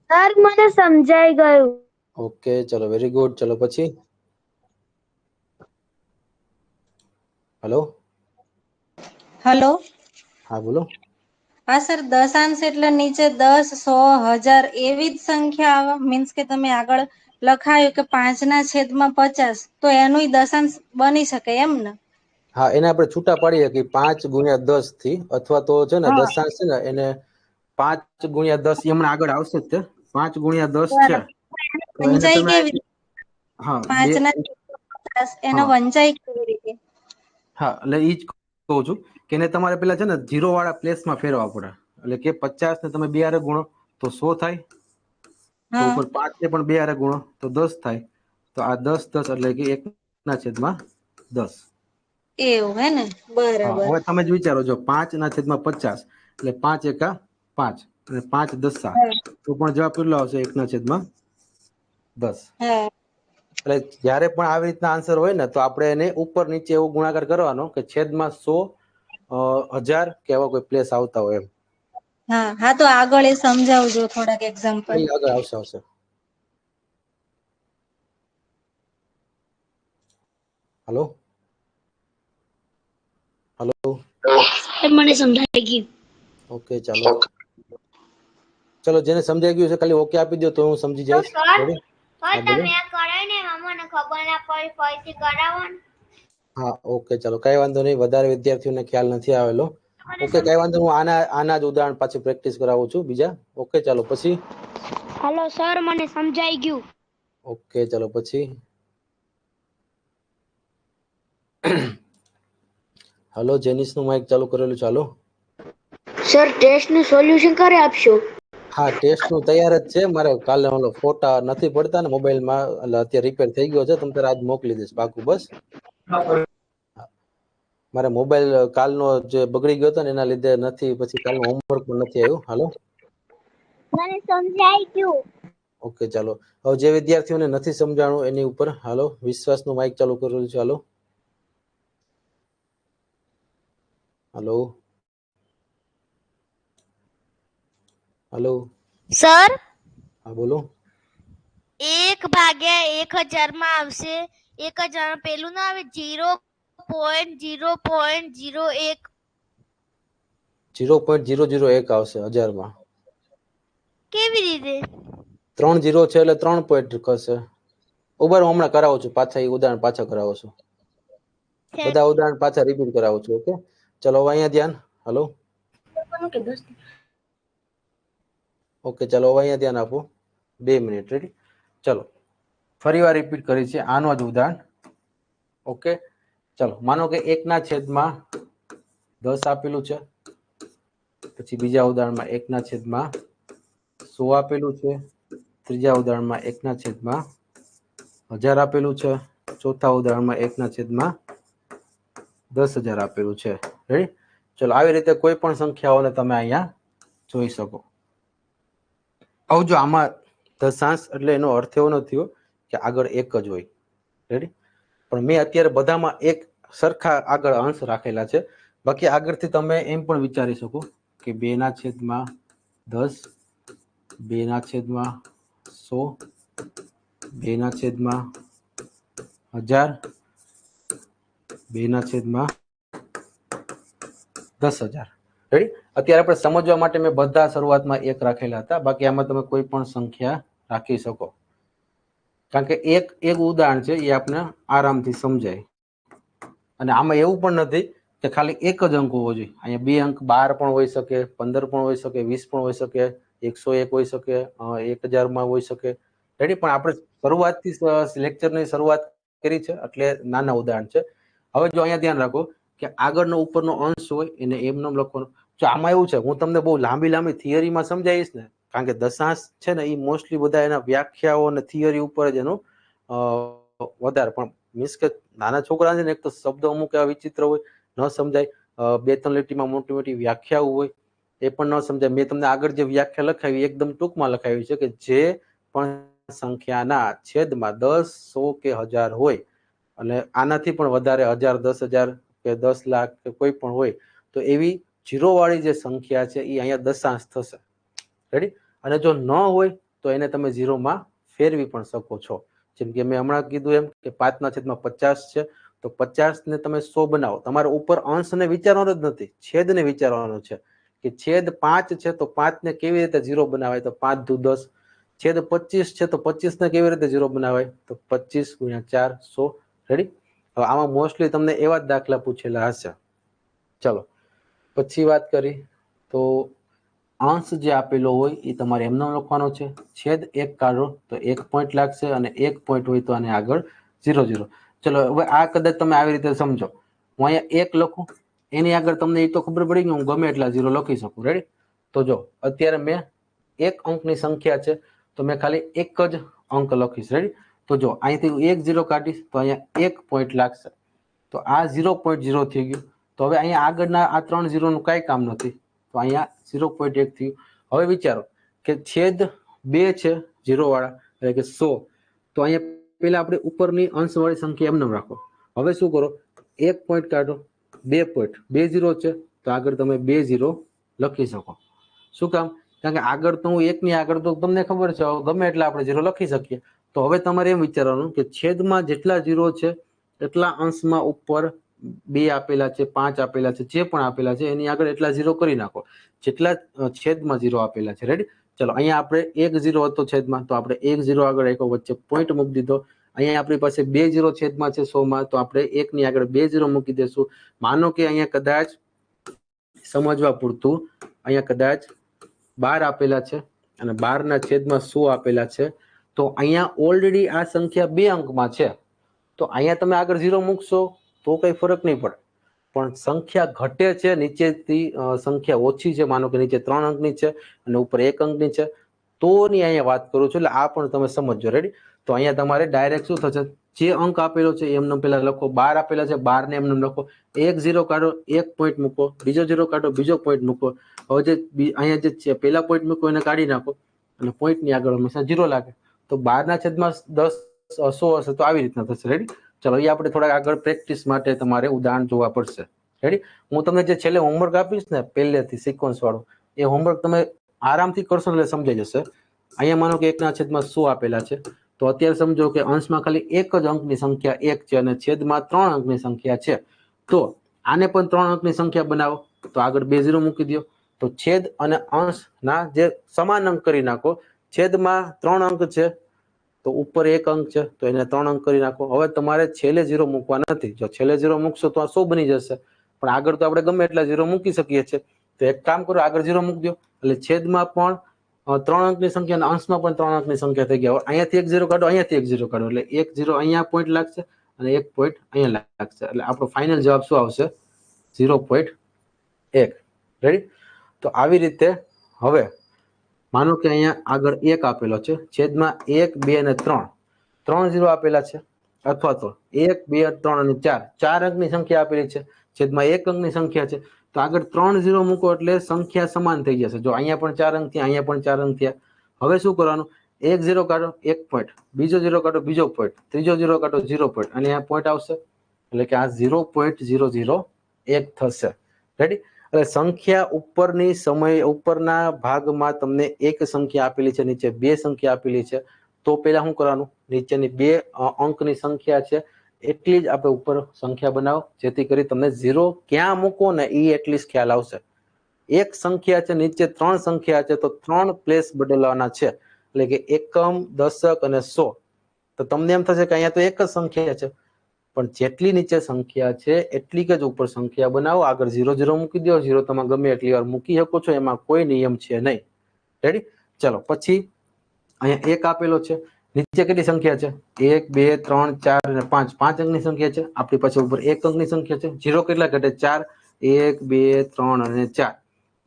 Sir, મને સમજાઈ ગયું. ઓકે, ચલો વેરી ગુડ. ચલો પછી હલો. હલો. હા બોલો. હા સર, દશાંશ એટલે નીચે 10, 100, 1000 એવી જ સંખ્યા આવે? મીન્સ કે તમે આગળ લખાયું કે 5/50, તો એનું દશાંશ બની શકે એમ ને? હા, એને આપણે છૂટા પાડીએ કે 5×10 થી, અથવા તો છે ને હા, દશાંશ છે ને એને 5×10 હમણાં આગળ આવશે જ તે. 5×10 છે બરાબર. તો એને વંચાઈ તમે કેવી રીતે? હા 5/50 એનો હા વંચાઈ કેવી રીતે? હા, એટલે ઈ જ કહું છું કે એને તમારે પેલા છે ને 0 વાળા પ્લેસમાં ફેરવવા પડે. એટલે કે 50 ને તમે 2 હારે ગુણો તો 100 થાય, તો હા, ઉપર 5 ને પણ 2 હારે ગુણો તો 10 થાય. તો આ 10 10 એટલે કે 1/10. એવું હે ને? હા, બરાબર. હવે તમે જ વિચારો, જો 5/50 એટલે 5 એકા 5 અને 5 દસા, હા, તો પણ જવાબ કેટલો આવશે? 1/10. હા, એટલે જ્યારે પણ આવી રીતના આન્સર હોય ને, તો આપણે એને ઉપર નીચે એવો ગુણાકાર કરવાનો કે છેદમાં 100, 1000 કે એવા કોઈ પ્લેસ આવતા હોય એમ. હા. હા, તો આગળ એ સમજાવજો થોડાક એક્ઝામ્પલ. એ આગળ આવશે. Hello hello. મને સમજાઈ ગયું. ઓકે, ચાલો ચલો, જેને સમજાઈ ગયું છે ખાલી ઓકે આપી દો, તો હું સમજી તો જઈશ. Sir, ready? હા બોલો. તમે આ કરાય ને મને ખબર ના પડી, ફરીથી કરાવો ને. હા, ઓકે, ચલો કઈ વાંધો નહીં. વધારે વિદ્યાર્થીઓને ખ્યાલ નથી આવેલો. ઓકે, કઈ વાંધો નહીં. હું આના જ ઉદાહરણ પાછી પ્રેક્ટિસ કરાવું છું બીજા. ઓકે, ચાલો પછી. હલો સર, મને સમજાઈ ગયું. ઓકે, ચલો પછી. હલો, જેનિસ નું માઇક ચાલુ કરેલું. ચાલો સર, ટેસ્ટ નું સોલ્યુશન ક્યારે આપશો? હા, ટેસ્ટ નું તૈયાર જ છે. મારે કાલે ફોટા નથી પડતા ને મોબાઈલમાં, એટલે અત્યારે રિપેર થઈ ગયો છે. તમે તારે આજ મોકલી દઈશ પાકું. બસ, મારે મોબાઈલ કાલનો જે બગડી ગયો હતો ને એના લીધે નથી, પછી કાલનું હોમવર્ક પણ નથી આવ્યું. હાલો, મને સમજાઈ ગયું. ઓકે, ચાલો. હવે જે વિદ્યાર્થીઓને નથી સમજાણું એની ઉપર હાલો વિશ્વાસનું માઇક ચાલુ કરેલું છે. Hello hello hello. સર, હા બોલો. 1/1000 માં આવશે 1000, પેલું ના આવે 0.0.01. 0.001 આવશે 1000 માં. કેવી રીતે? 3 0 છે એટલે 3 પોઈન્ટ કરશે. ઉભા હું હમણાં કરાવું છું પાછા, એ ઉદાહરણ પાછા કરાવું છું. બધા ઉદાહરણ પાછા રિપીટ કરાવું છું. ઓકે, ચલો હવે અહીંયા ધ્યાન. હલો ઓકે, ચલો હવે અહીંયા ધ્યાન આપો. 2 મિનિટ. રેડી? ચલો ફરી વાર રિપીટ કરી છે આનું જ ઉદાહરણ. ઓકે, ચલો માનો કે 1/10 આપેલું છે. પછી બીજા ઉદાહરણમાં 1/100 આપેલું છે. ત્રીજા ઉદાહરણમાં 1/1000 આપેલું છે. ચોથા ઉદાહરણમાં 1/10,000 આપેલું છે. રેડી? ચલો, આવી રીતે કોઈ પણ સંખ્યાઓને તમે અહીંયા જોઈ શકો. હવે જો આમાં દશાંશ એટલે એનો અર્થ એવો નથી કે આગળ એક જ હોય. રેડી? પણ મેં અત્યારે બધામાં એક સરખા આગળ અંશ રાખેલા છે. બાકી આગળથી તમે એમ પણ વિચારી શકો કે 2/10, 2/100, 2/1000, 2/10,000. રેડી? અત્યારે આપણે સમજવા માટે મેં બધા શરૂઆતમાં 1 રાખેલા હતા, બાકી આમાં તમે કોઈ પણ સંખ્યા રાખી શકો, કારણ કે એક ઉદાહરણ છે, એ આપણે આરામથી સમજાય. અને આમાં એવું પણ નથી કે ખાલી એક જ અંક હોવો જોઈએ. અહીંયા 2 અંક 12 પણ હોઈ શકે, 15 પણ હોઈ શકે, 20 પણ હોઈ શકે, 101 હોઈ શકે, 1000 હોઈ શકે. રેડી? પણ આપણે શરૂઆતથી લેક્ચરની શરૂઆત કરી છે એટલે નાના ઉદાહરણ છે. હવે જો અહીંયા ધ્યાન રાખો કે આગળનો ઉપરનો અંશ હોય એને એમનેમ લખવાનો. જો આમાં એવું છે, હું તમને બહુ લાંબી થિયરીમાં સમજાવીશ ને, કારણ કે દશાંશ છે ને એ મોસ્ટલી બધા એના વ્યાખ્યાઓ અને થિયરી ઉપર જ એનું વધારે, પણ મીન્સ કે નાના છોકરા છે ને, એક તો શબ્દ અમુક એવા વિચિત્ર હોય, ન સમજાય, 2-3 લીટીમાં મોટી વ્યાખ્યાઓ હોય, એ પણ ન સમજાય. મેં તમને આગળ જે વ્યાખ્યા લખાવી એકદમ ટૂંકમાં લખાવી છે કે જે પણ સંખ્યાના છેદમાં 10, 100 કે 1000 હોય, અને આનાથી પણ વધારે 1000, 10,000 કે 10 લાખ કે કોઈ પણ હોય, તો એવી જીરો વાળી જે સંખ્યા છે એ અહીંયા દશાંશ થશે. રેડી? અને જો ન હોય તો એને તમે ઝીરોમાં ફેરવી પણ શકો છો. જેમ કે મેં હમણાં કીધું એમ કે 5/50 છે, તો 50 ને તમે 100 બનાવો. તમારે ઉપર અંશને વિચારવાનો જ નથી, છેદને વિચારવાનો છે કે છેદ 5 છે તો 5 ને કેવી રીતે 0 બનાવાય, તો 5 દુ 10. છેદ 25 છે તો 25 ને કેવી રીતે 0 બનાવાય, તો 25 × 4 100. રેડી? હવે આમાં મોસ્ટલી તમને એવા જ દાખલા પૂછેલા હશે. ચલો પછી વાત કરી તો અંશ જે આપેલો હોય એ તમારે એમનો લખવાનો છે. છેદ 1 કાઢો તો 1 પોઈન્ટ લાગશે, અને 1 પોઈન્ટ હોય તો આને આગળ 0 0. ચલો હવે આ કદાચ તમે આવી રીતે સમજો, હું અહીંયા 1 લખું, એની આગળ તમને એ તો ખબર પડી કે હું ગમે એટલા 0 લખી શકું. રેડી? તો જો અત્યારે મેં 1 અંકની સંખ્યા છે તો મેં ખાલી એક જ અંક લખીશ. રેડી? તો જો અહીંથી 1 0 કાઢીશ તો અહીંયા 1 પોઈન્ટ લાગશે, તો આ 0.0 થઈ ગયું. તો હવે અહીંયા આગળના આ 3 0 નું કાંઈ કામ નથી, તો અહીંયા 0.1 થયું. હવે વિચારો કે છેદ 2 છે 0 વાળા, એટલે કે 100, તો અહીંયા પેલા આપણે ઉપરની અંશવાળી સંખ્યા એમને રાખો. હવે શું કરો, 1 પોઈન્ટ કાઢો, 2 પોઈન્ટ, 2 0 છે તો આગળ તમે 2 0 લખી શકો. શું કામ? કારણ કે આગળ તો હું 1 ની આગળ તો તમને ખબર છે ગમે એટલે આપણે 0 લખી શકીએ. તો હવે તમારે એમ વિચારવાનું કે છેદમાં જેટલા 0 છે એટલા અંશમાં ઉપર 2 આપેલા છે, 5 આપેલા છે, જે પણ આપેલા છે એની આગળ એટલા 0 કરી નાખો જેટલા છેદમાં 0 આપેલા છે. રેડી? ચલો અહીંયા આપણે 1 0 હતો છેદમાં, તો આપણે 1 0 આગળ રાખ્યો, વચ્ચે પોઈન્ટ મૂકી દીધો. અહીંયા આપણી પાસે 2 0 છેદમાં છે 100માં, તો આપણે 1 ની આગળ 2 0 મૂકી દેશું. માનો કે અહીંયા કદાચ સમજવા પૂરતું અહીંયા કદાચ 12 આપેલા છે અને 12 ના છેદમાં 100 આપેલા છે, તો અહીંયા ઓલરેડી આ સંખ્યા 2 અંકમાં છે, તો અહીંયા તમે આગળ 0 મૂકશો તો કઈ ફરક નહીં પડે. પણ સંખ્યા ઘટે છે, નીચેથી સંખ્યા ઓછી છે, માનો કે નીચે 3 અંકની છે અને ઉપર 1 અંકની છે, તો ની અહીંયા વાત કરું છું. એટલે આ પણ તમે સમજો. રેડી? તો અહીંયા તમારે ડાયરેક્ટ શું થશે, જે અંક આપેલો છે એમને પેલા લખો, 12 આપેલા છે 12 ને એમને લખો, 1 0 કાઢો, 1 પોઈન્ટ મૂકો, બીજો 0 કાઢો, બીજો પોઈન્ટ મૂકો. હવે જે અહીંયા જે છે પેલા પોઈન્ટ મૂકો એને કાઢી નાખો, અને પોઈન્ટ ની આગળ હંમેશા 0 લાગે, તો 12 ના છેદમાં 10 100 હશે તો આવી રીતના થશે. રેડી? ચલો એ આપણે થોડા આગળ પ્રેક્ટિસ માટે તમારે ઉદાહરણ જોવા પડશે. રેડી? હું તમને જે છેલ્લે હોમવર્ક આપીશ ને પહેલેથી સિક્વન્સ વાળું, એ હોમવર્ક તમે આરામથી કરશો એટલે સમજાઈ જશે. અહીંયા માનો કે 1 ના છેદમાં 100 આપેલા છે, તો અત્યારે સમજો કે અંશમાં ખાલી એક જ અંકની સંખ્યા 1 છે અને છેદમાં 3 અંકની સંખ્યા છે, તો આને પણ 3 અંકની સંખ્યા બનાવો, તો આગળ 2 0 મૂકી દો. તો છેદ અને અંશના જે સમાન અંક કરી નાખો. છેદમાં 3 અંક છે તો ઉપર 1 અંક છે તો એને 3 અંક કરી નાખો. હવે તમારે છેલ્લે 0 મૂકવા નથી. જો છેલ્લે 0 મૂકશો તો આ 100 બની જશે, પણ આગળ તો આપણે ગમે એટલા 0 મૂકી શકીએ છીએ. તો એક કામ કરો, આગળ 0 મૂકી દો, એટલે છેદમાં પણ 3 અંકની સંખ્યા અને અંશમાં પણ 3 અંકની સંખ્યા થઈ ગયા. અહીંયાથી 1 0 કાઢો, અહીંયાથી 1 0 કાઢો, એટલે 1 0 અહીંયા પોઈન્ટ લાગશે અને 1 પોઈન્ટ અહીંયા લાગશે. એટલે આપણો ફાઇનલ જવાબ શું આવશે? 0.1. રેડી? તો આવી રીતે હવે માનો કે અહીંયા આગળ 1 આપેલો છે, છેદમાં 1 2 અને 3 0 આપેલા છે, અથવા તો 1 2 3 અને 4 અંકની સંખ્યા આપેલી છે, છેદમાં 1 અંકની સંખ્યા છે, તો આગળ 3 0 મૂકો એટલે સંખ્યા સમાન થઈ જશે. જો અહીંયા પણ 4 અંક થયા, અહીંયા પણ 4 અંક થયા. હવે શું કરવાનું, 1 0 કાઢો 1 પોઈન્ટ, બીજો 0 કાઢો બીજો પોઈન્ટ, ત્રીજો 0 કાઢો 0 પોઈન્ટ, અને આ પોઈન્ટ આવશે, એટલે કે આ 0.001 થશે. રેડી? એટલે સંખ્યા ઉપરની સમય ઉપરના ભાગમાં તમને એક સંખ્યા આપેલી છે, નીચે બે સંખ્યા આપેલી છે, તો પેલા શું કરવાનું, નીચેની બે અંકની સંખ્યા છે એટલી જ આપણે ઉપર સંખ્યા બનાવો, જેથી કરી તમને 0 ક્યાં મૂકો ને એ એટલીસ્ટ ખ્યાલ આવશે. એક સંખ્યા છે, નીચે 3 સંખ્યા છે, તો 3 પ્લેસ બદલવાના છે, એટલે કે એકમ, દશક અને 100. તો તમને એમ થશે કે અહીંયા તો એક જ સંખ્યા છે, પણ જેટલી નીચે સંખ્યા છે એટલી જ ઉપર સંખ્યા બનાવો, આગળ 0 0 મૂકી દો. 0 તમે ગમે એટલી વાર મૂકી શકો છો, એમાં કોઈ નિયમ છે નહીં. રેડી? ચલો પછી અહીંયા એક આપેલો છે, નીચે કેટલી સંખ્યા છે, 1 2 3 4 અને 5, 5 અંકની સંખ્યા છે. આપણી પાસે ઉપર એક અંકની સંખ્યા છે. 0 કેટલા ઘટે? 4. 1 2 3 અને 4.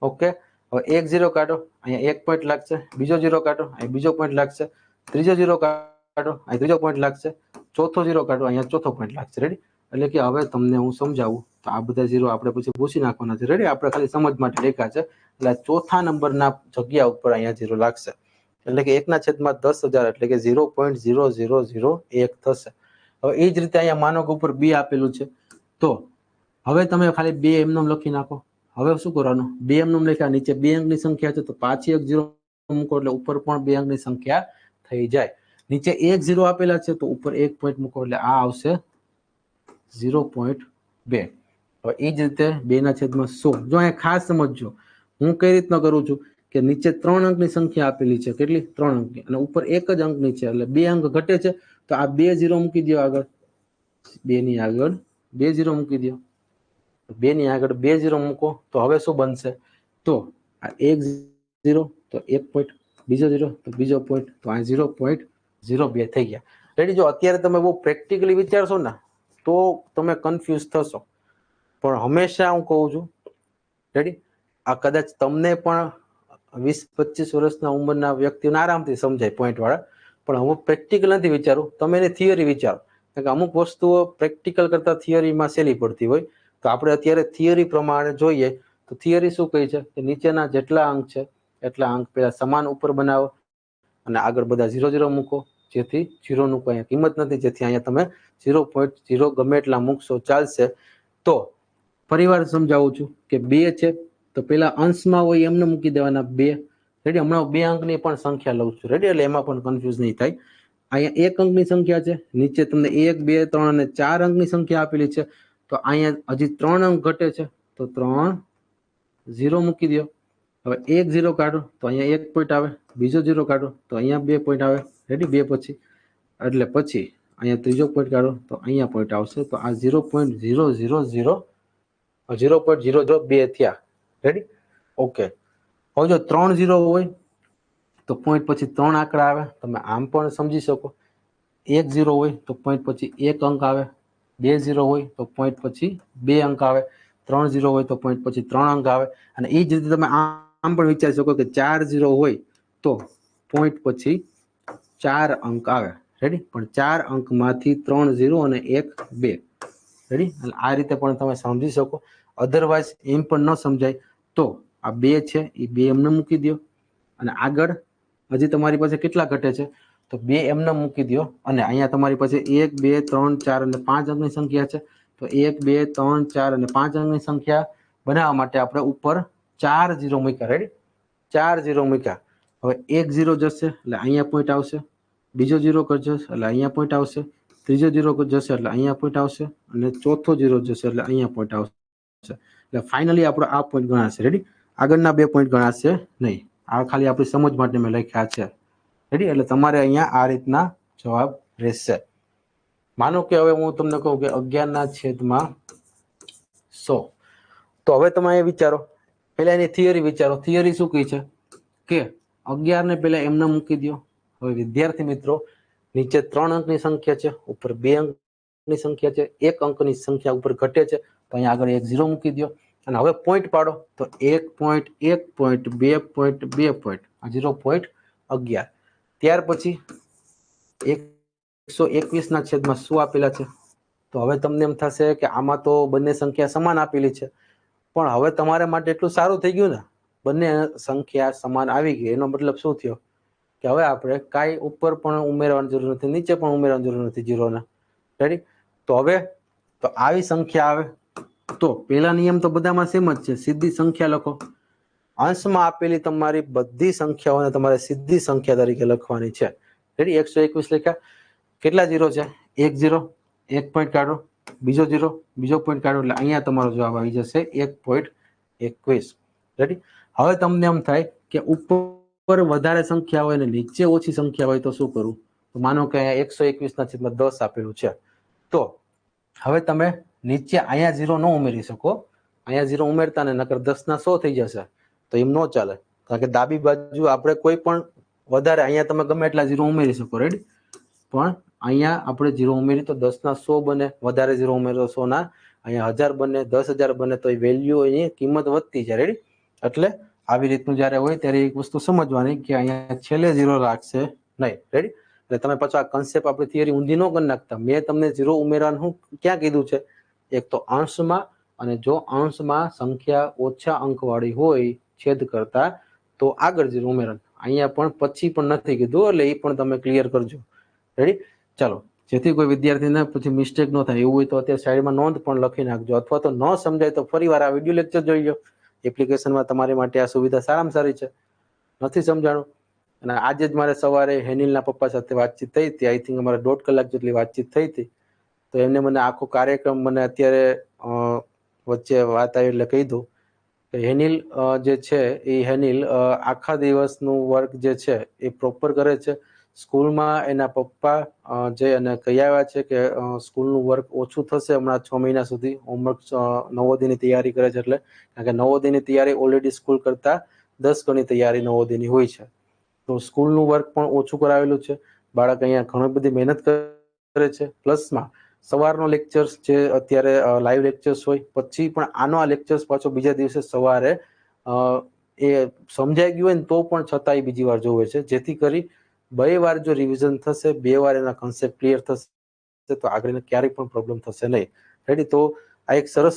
ઓકે, હવે એક 0 કાઢો, અહીંયા 1 પોઈન્ટ લાગશે. બીજો 0 કાઢો, અહીં બીજો પોઈન્ટ લાગશે. ત્રીજો 0 કાઢો, અહીં ત્રીજો પોઈન્ટ લાગશે. ચોથો 0 કાઢો, અહીંયા ચોથો પોઈન્ટ લાગશે. રેડી? એટલે કે હવે તમને હું સમજાવું તો આ બધા 0 આપણે પછી પૂછી નાખવાના છે. રેડી? આપણે ખાલી સમજ માટે લખ્યા છે. એટલે ચોથા નંબરના જગ્યા ઉપર અહીંયા 0 લાગશે, એટલે કે 1/10,000 એટલે કે 0.0001 થશે. હવે એ જ રીતે અહીંયા માનો કે ઉપર 2 આપેલું છે, તો હવે તમે ખાલી 2 એમનેમ લખી નાખો. હવે શું કરવાનું, 2 એમનેમ લખ્યા, નીચે 2 અંકની સંખ્યા છે, તો પાછી એક 0 મૂકો એટલે ઉપર પણ 2 અંકની સંખ્યા થઈ જાય. નીચે 1 0 આપેલા છે, તો ઉપર 1 પોઈન્ટ મૂકો એટલે આ આવશે 0.2. હવે એ જ રીતે 2/100. જો અહીંયા ખાસ સમજજો, હું કઈ રીતના કરું છું કે નીચે 3 અંકની સંખ્યા આપેલી છે, કેટલી? 3 અંકની, અને ઉપર એક જ અંકની છે, એટલે 2 અંક ઘટે છે, તો આ 2 0 મૂકી દો આગળ. 2 ની આગળ 2 0 મૂકી દો. 2 ની આગળ 2 0 મૂકો તો હવે શું બનશે? તો આ 1 0 તો 1 પોઈન્ટ, બીજો 0 તો બીજો પોઈન્ટ, તો આ 0.02 થઈ ગયા. રેડી? જો અત્યારે તમે બહુ પ્રેક્ટિકલી વિચારશો ને તો તમે કન્ફ્યુઝ થશો, પણ હંમેશા હું કહું છું, રેડી, આ કદાચ તમને પણ 20-25 વર્ષના ઉંમરના વ્યક્તિઓને આરામથી સમજાય પોઈન્ટ વાળા, પણ હું પ્રેક્ટિકલ નથી વિચારું, તમે એની થિયરી વિચારો. કારણ કે અમુક વસ્તુઓ પ્રેક્ટિકલ કરતા થિયરીમાં સહેલી પડતી હોય. તો આપણે અત્યારે થિયરી પ્રમાણે જોઈએ તો થિયરી શું કહે છે કે નીચેના જેટલા અંક છે એટલા અંક પેલા સમાન ઉપર બનાવો અને આગળ બધા 0 0 મૂકો, જેથી 0 નું કોઈ કિંમત નથી, જેથી અહીંયા તમે 0.0 ગમે એટલા મૂકશો ચાલશે. તો ફરીવાર સમજાવું છું કે 2 છે, તો પેલા અંશમાં હોય એમને મૂકી દેવાના 2. રેડી? હમણાં 2 અંકની પણ સંખ્યા લઉં છું. રેડી? એટલે એમાં પણ કન્ફ્યુઝ નહીં થાય. અહીંયા 1 અંકની સંખ્યા છે, નીચે તમને 1 2 3 અને 4 અંકની સંખ્યા આપેલી છે, તો અહીંયા હજી 3 અંક ઘટે છે, તો 3 0 મૂકી દો. હવે 1 0 કાઢો તો અહીંયા 1 પોઈન્ટ આવે, બીજો 0 કાઢો તો અહીંયા 2 પોઈન્ટ આવે. રેડી? 2 પછી એટલે પછી અહીંયા ત્રીજો પોઈન્ટ કાઢો તો અહીંયા પોઈન્ટ આવશે, તો આ 0.002 થયા. રેડી? ઓકે. હવે જો 3 0 હોય તો પોઈન્ટ પછી 3 આંકડા આવે, તમે આમ પણ સમજી શકો. 1 0 હોય તો પોઈન્ટ પછી 1 અંક આવે. 2 0 હોય તો પોઈન્ટ પછી 2 અંક આવે. 3 0 હોય તો પોઈન્ટ પછી 3 અંક આવે. અને એ જ રીતે તમે આમ પણ વિચારી શકો કે 4 0 હોય તો પોઈન્ટ પછી 4 અંક આવે. રેડી? પણ 4 અંકમાંથી 3 0 અને 1 2. રેડી? આ રીતે પણ તમે સમજી શકો. અધરવાઇઝ એમ પણ ન સમજાય તો આ 2 છે એ 2 એમને મૂકી દો, અને આગળ હજી તમારી પાસે કેટલા ઘટે છે તો 2 એમને મૂકી દો, અને અહીંયા તમારી પાસે 1 2 3 4 અને 5 અંકની સંખ્યા છે, તો 1 2 3 4 અને 5 અંકની સંખ્યા બનાવવા માટે આપણે ઉપર 4 0 મૂક્યા. રેડી? 4 0 મૂક્યા. હવે 1 0 જશે એટલે અહીંયા પોઈન્ટ આવશે, બીજો 0 કરજો એટલે અહીંયા પોઈન્ટ આવશે, ત્રીજો 0 જશે એટલે અહીંયા પોઈન્ટ આવશે, અને ચોથો 0 જશે એટલે અહીંયા પોઈન્ટ આવશે. એટલે ફાઇનલી આપણો આ પોઈન્ટ ગણાશે. રેડી? આગળના 2 પોઈન્ટ ગણાશે નહીં. આ ખાલી આપણી સમજ માટે મેં લખ્યા છે. રેડી? એટલે તમારે અહીંયા આ રીતના જવાબ રહેશે. માનો કે હવે હું તમને કહું કે 11/100. તો હવે તમે એ વિચારો, પહેલા એની થિયરી વિચારો. થિયરી શું કહે છે કે 11 ને પહેલા એમને મૂકી દો. હવે વિદ્યાર્થી મિત્રો, નીચે 3 અંકની સંખ્યા છે, ઉપર 2 અંકની સંખ્યા છે, 1 અંકની સંખ્યા ઉપર ઘટે છે, તો અહીંયા આગળ 1 0 મૂકી દો. અને હવે પોઈન્ટ પાડો તો 1 પોઈન્ટ 1 પોઈન્ટ 2 પોઈન્ટ 2 પોઈન્ટ 0.11. ત્યાર પછી 121/100 આપેલા છે. તો હવે તમને એમ થશે કે આમાં તો બંને સંખ્યા સમાન આપેલી છે, પણ હવે તમારા માટે એટલું સારું થઈ ગયું ને, બંને સંખ્યા સમાન આવી ગઈ. એનો મતલબ શું થયો કે હવે આપણે કાંઈ ઉપર પણ ઉમેરવાની જરૂર નથી, નીચે પણ ઉમેરવાની જરૂર નથી 0 ને. રેડી? તો હવે તો આવી સંખ્યા આવે તો પહેલા નિયમ તો બધામાં સેમ જ છે, સીધી સંખ્યા લખો. અંશમાં આપેલી તમારી બધી સંખ્યાઓને તમારે સીધી સંખ્યા તરીકે લખવાની છે. રેડી? 121 લખ્યા. કેટલા ઝીરો છે? એક ઝીરો, એક પોઈન્ટ કાઢો, બીજો ઝીરો, બીજો પોઈન્ટ કાઢો, એટલે અહીંયા તમારો જવાબ આવી જશે 1.21. રેડી? હવે તમને એમ થાય કે ઉપર વધારે સંખ્યા હોય ને નીચે ઓછી સંખ્યા હોય તો શું કરવું? તો માનો કે અહીંયા 121/10 આપેલું છે, તો હવે તમે નીચે અહીંયા ઝીરો ન ઉમેરી શકો. અહીંયા ઝીરો ઉમેરતા ને નકર 10/100 થઈ જશે, તો એમ ન ચાલે. કારણ કે ડાબી બાજુ આપણે કોઈ પણ વધારે, અહીંયા તમે ગમે એટલા ઝીરો ઉમેરી શકો. રેડી? પણ અહીંયા આપણે ઝીરો ઉમેરી તો 10/100 બને, વધારે ઝીરો ઉમેરો 100 અહીંયા 1000 બને, 10,000 બને, તો એ વેલ્યુ એની કિંમત વધતી જાય. રેડી? એટલે આવી રીતનું જયારે હોય ત્યારે એક વસ્તુ સમજવાની કે અહીંયા છેલ્લે ઝીરો રાખશે નહીં. રેડી? એટલે તમે પાછો આ કન્સેપ્ટ આપણી થિયરી ઊંધી ન કરી નાખતા. મેં તમને ઝીરો ઉમેરવાનું ક્યાં કીધું છે? એક તો અંશમાં, અને જો અંશમાં સંખ્યા ઓછા અંકવાળી હોય છેદ કરતા તો આગળ ઝીરો ઉમેરવાનું. અહીંયા પણ પછી પણ નથી કીધું, એટલે એ પણ તમે ક્લિયર કરજો. રેડી? ચાલો, જેથી કોઈ વિદ્યાર્થીને પછી મિસ્ટેક ન થાય એવું હોય તો અત્યારે સાઈડમાં નોંધ પણ લખી નાખજો, અથવા તો ન સમજાય તો ફરી વાર આ વિડીયો લેક્ચર જોઈ લો. એપ્લિકેશનમાં તમારી માટે આ સુવિધા સારામાં સારી છે. નથી સમજાણું? અને આજે જ મારે સવારે હેનિલના પપ્પા સાથે વાતચીત થઈ હતી. આઈ થિંક અમારે 1.5 કલાક જેટલી વાતચીત થઈ હતી. તો એમને મને આખો કાર્યક્રમ મને અત્યારે વચ્ચે વાત આવી એટલે કહી દઉં કે હેનિલ જે છે એ હેનિલ આખા દિવસનું વર્ક જે છે એ પ્રોપર કરે છે. સ્કૂલમાં એના પપ્પા જે અને કહી આવ્યા છે કે સ્કૂલનું વર્ક ઓછું થશે હમણાં 6 મહિના સુધી. હોમવર્ક નવોદયની તૈયારી કરે છે એટલે, કારણ કે નવોદયની તૈયારી ઓલરેડી સ્કૂલ કરતા 10 ગણી તૈયારી નવોદયની હોય છે. તો સ્કૂલનું વર્ક પણ ઓછું કરાવેલું છે. બાળક અહીંયા ઘણી બધી મહેનત કરે છે. પ્લસમાં સવારનો લેક્ચર્સ જે અત્યારે લાઈવ લેક્ચર્સ હોય, પછી પણ આનો આ લેક્ચર્સ પાછો બીજા દિવસે સવારે એ સમજાઈ ગયું હોય ને તો પણ છતાંય બીજી વાર જોવે છે, જેથી કરી 2 વાર જો રિવિઝન થશે, 2 વાર એના કન્સેપ્ટ ક્લિયર થશે, તો આગળ ક્યારેય પણ પ્રોબ્લેમ થશે નહીં. રેડી? તો આ એક સરસ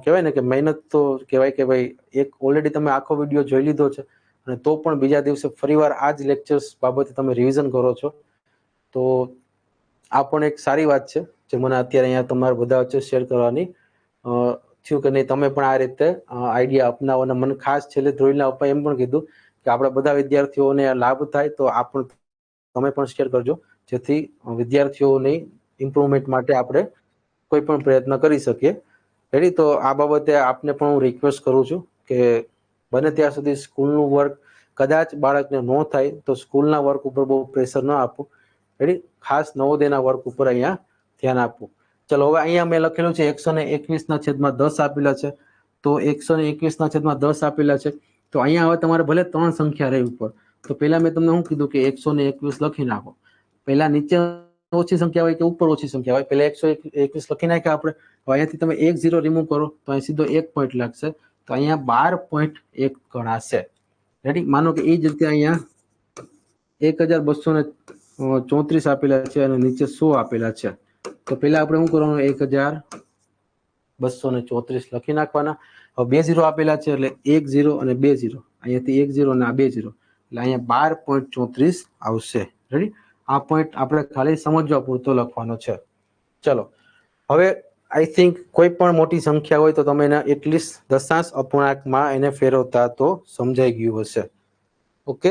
કહેવાય ને કે મહેનત તો કહેવાય કે ભાઈ એક ઓલરેડી તમે આખો વિડીયો જોઈ લીધો છે અને તો પણ બીજા દિવસે ફરીવાર આ જ લેક્ચર્સ બાબતે તમે રિવિઝન કરો છો, તો આ પણ એક સારી વાત છે જે મને અત્યારે અહીંયા તમારા બધા વચ્ચે શેર કરવાની થયું કે નહીં. તમે પણ આ રીતે આઈડિયા અપનાવો. અને મને ખાસ છેલ્લે ધ્રુવીલના પપ્પાએ એમ પણ કીધું કે આપણા બધા વિદ્યાર્થીઓને લાભ થાય, તો આ પણ તમે પણ શેર કરજો, જેથી વિદ્યાર્થીઓની ઇમ્પ્રુવમેન્ટ માટે આપણે કોઈ પણ પ્રયત્ન કરી શકીએ. રેડી? તો આ બાબતે આપને પણ હું રિક્વેસ્ટ કરું છું કે બને ત્યાં સુધી સ્કૂલનું વર્ક કદાચ બાળકને ન થાય તો સ્કૂલના વર્ક ઉપર બહુ પ્રેશર ન આપવું. રેડી? ખાસ નવોદયના વર્ક ઉપર અહીંયા ધ્યાન આપવું. ચલો, હવે અહીંયા મેં લખેલું છે 121/10 આપેલા છે, તો 121/10 આપેલા છે. તો અહીંયા હવે તમારે ભલે 3 સંખ્યા રહી ઉપર, તો પહેલા મેં તમને શું કીધું કે 121 લખી નાખો. પહેલા નીચે ઓછી સંખ્યા હોય કે ઉપર ઓછી સંખ્યા હોય, પહેલા 121 લખી નાખ્યા આપણે. અહીંયાથી તમે 1 0 રિમૂવ કરો તો અહીં સીધો 1 પોઈન્ટ લાગશે, તો અહીંયા 12.1 ગણાશે. રેડી? માનો કે એ જ રીતે અહીંયા 1234 આપેલા છે અને નીચે 100 આપેલા છે, તો પહેલા આપણે શું કરવાનું? 1234 લખી નાખવાના. હવે 2 0 આપેલા છે એટલે 1 0 અને 2 0, અહીંયાથી 1 0 અને આ 2 0, એટલે અહીંયા 12.34 આવશે. રેડી? આ પોઈન્ટ આપણે ખાલી સમજવા પૂરતો લખવાનો છે. ચલો, હવે આઈ થિંક કોઈ પણ મોટી સંખ્યા હોય તો તમે એને એટલીસ્ટ દશાંશ અપૂર્ણાંકમાં એને ફેરવતા તો સમજાઈ ગયું હશે. ઓકે,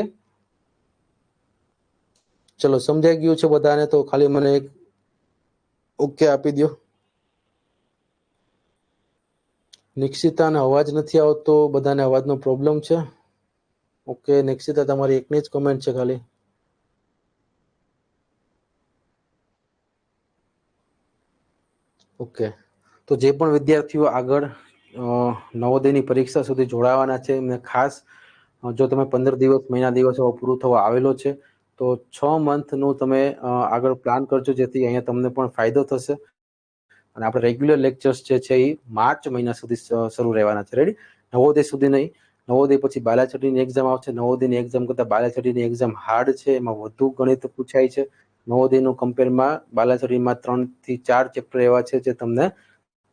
ચલો, સમજાઈ ગયું છે બધાને? તો ખાલી મને એક ઓકે આપી દો. નિક્ષિતાને અવાજ નથી આવતો, બધાને અવાજનો પ્રોબ્લેમ છે. ઓકે, નિક્ષિતા તમારી એકની જ કમેન્ટ છે ખાલી. ઓકે, તો જે પણ વિદ્યાર્થીઓ આગળ નવોદયની પરીક્ષા સુધી જોડાવાના છે એમને ખાસ, જો તમે 15 દિવસ, મહિના દિવસ પૂરું થવા આવેલો છે તો 6 મંથનું તમે આગળ પ્લાન કરજો, જેથી અહીંયા તમને પણ ફાયદો થશે. અને આપણે રેગ્યુલર લેક્ચર્સ જે છે એ માર્ચ મહિના સુધી શરૂ રહેવાના છે. રેડી? નવોદય સુધી નહીં. નવોદય પછી બાલાછડીની એક્ઝામ આવશે. નવોદયની એક્ઝામ કરતાં બાલાછડીની એક્ઝામ હાર્ડ છે, એમાં વધુ ગણિત પૂછાય છે. નવોદયનું કમ્પેરમાં બાલાછડીમાં 3 થી 4 ચેપ્ટર એવા છે જે તમને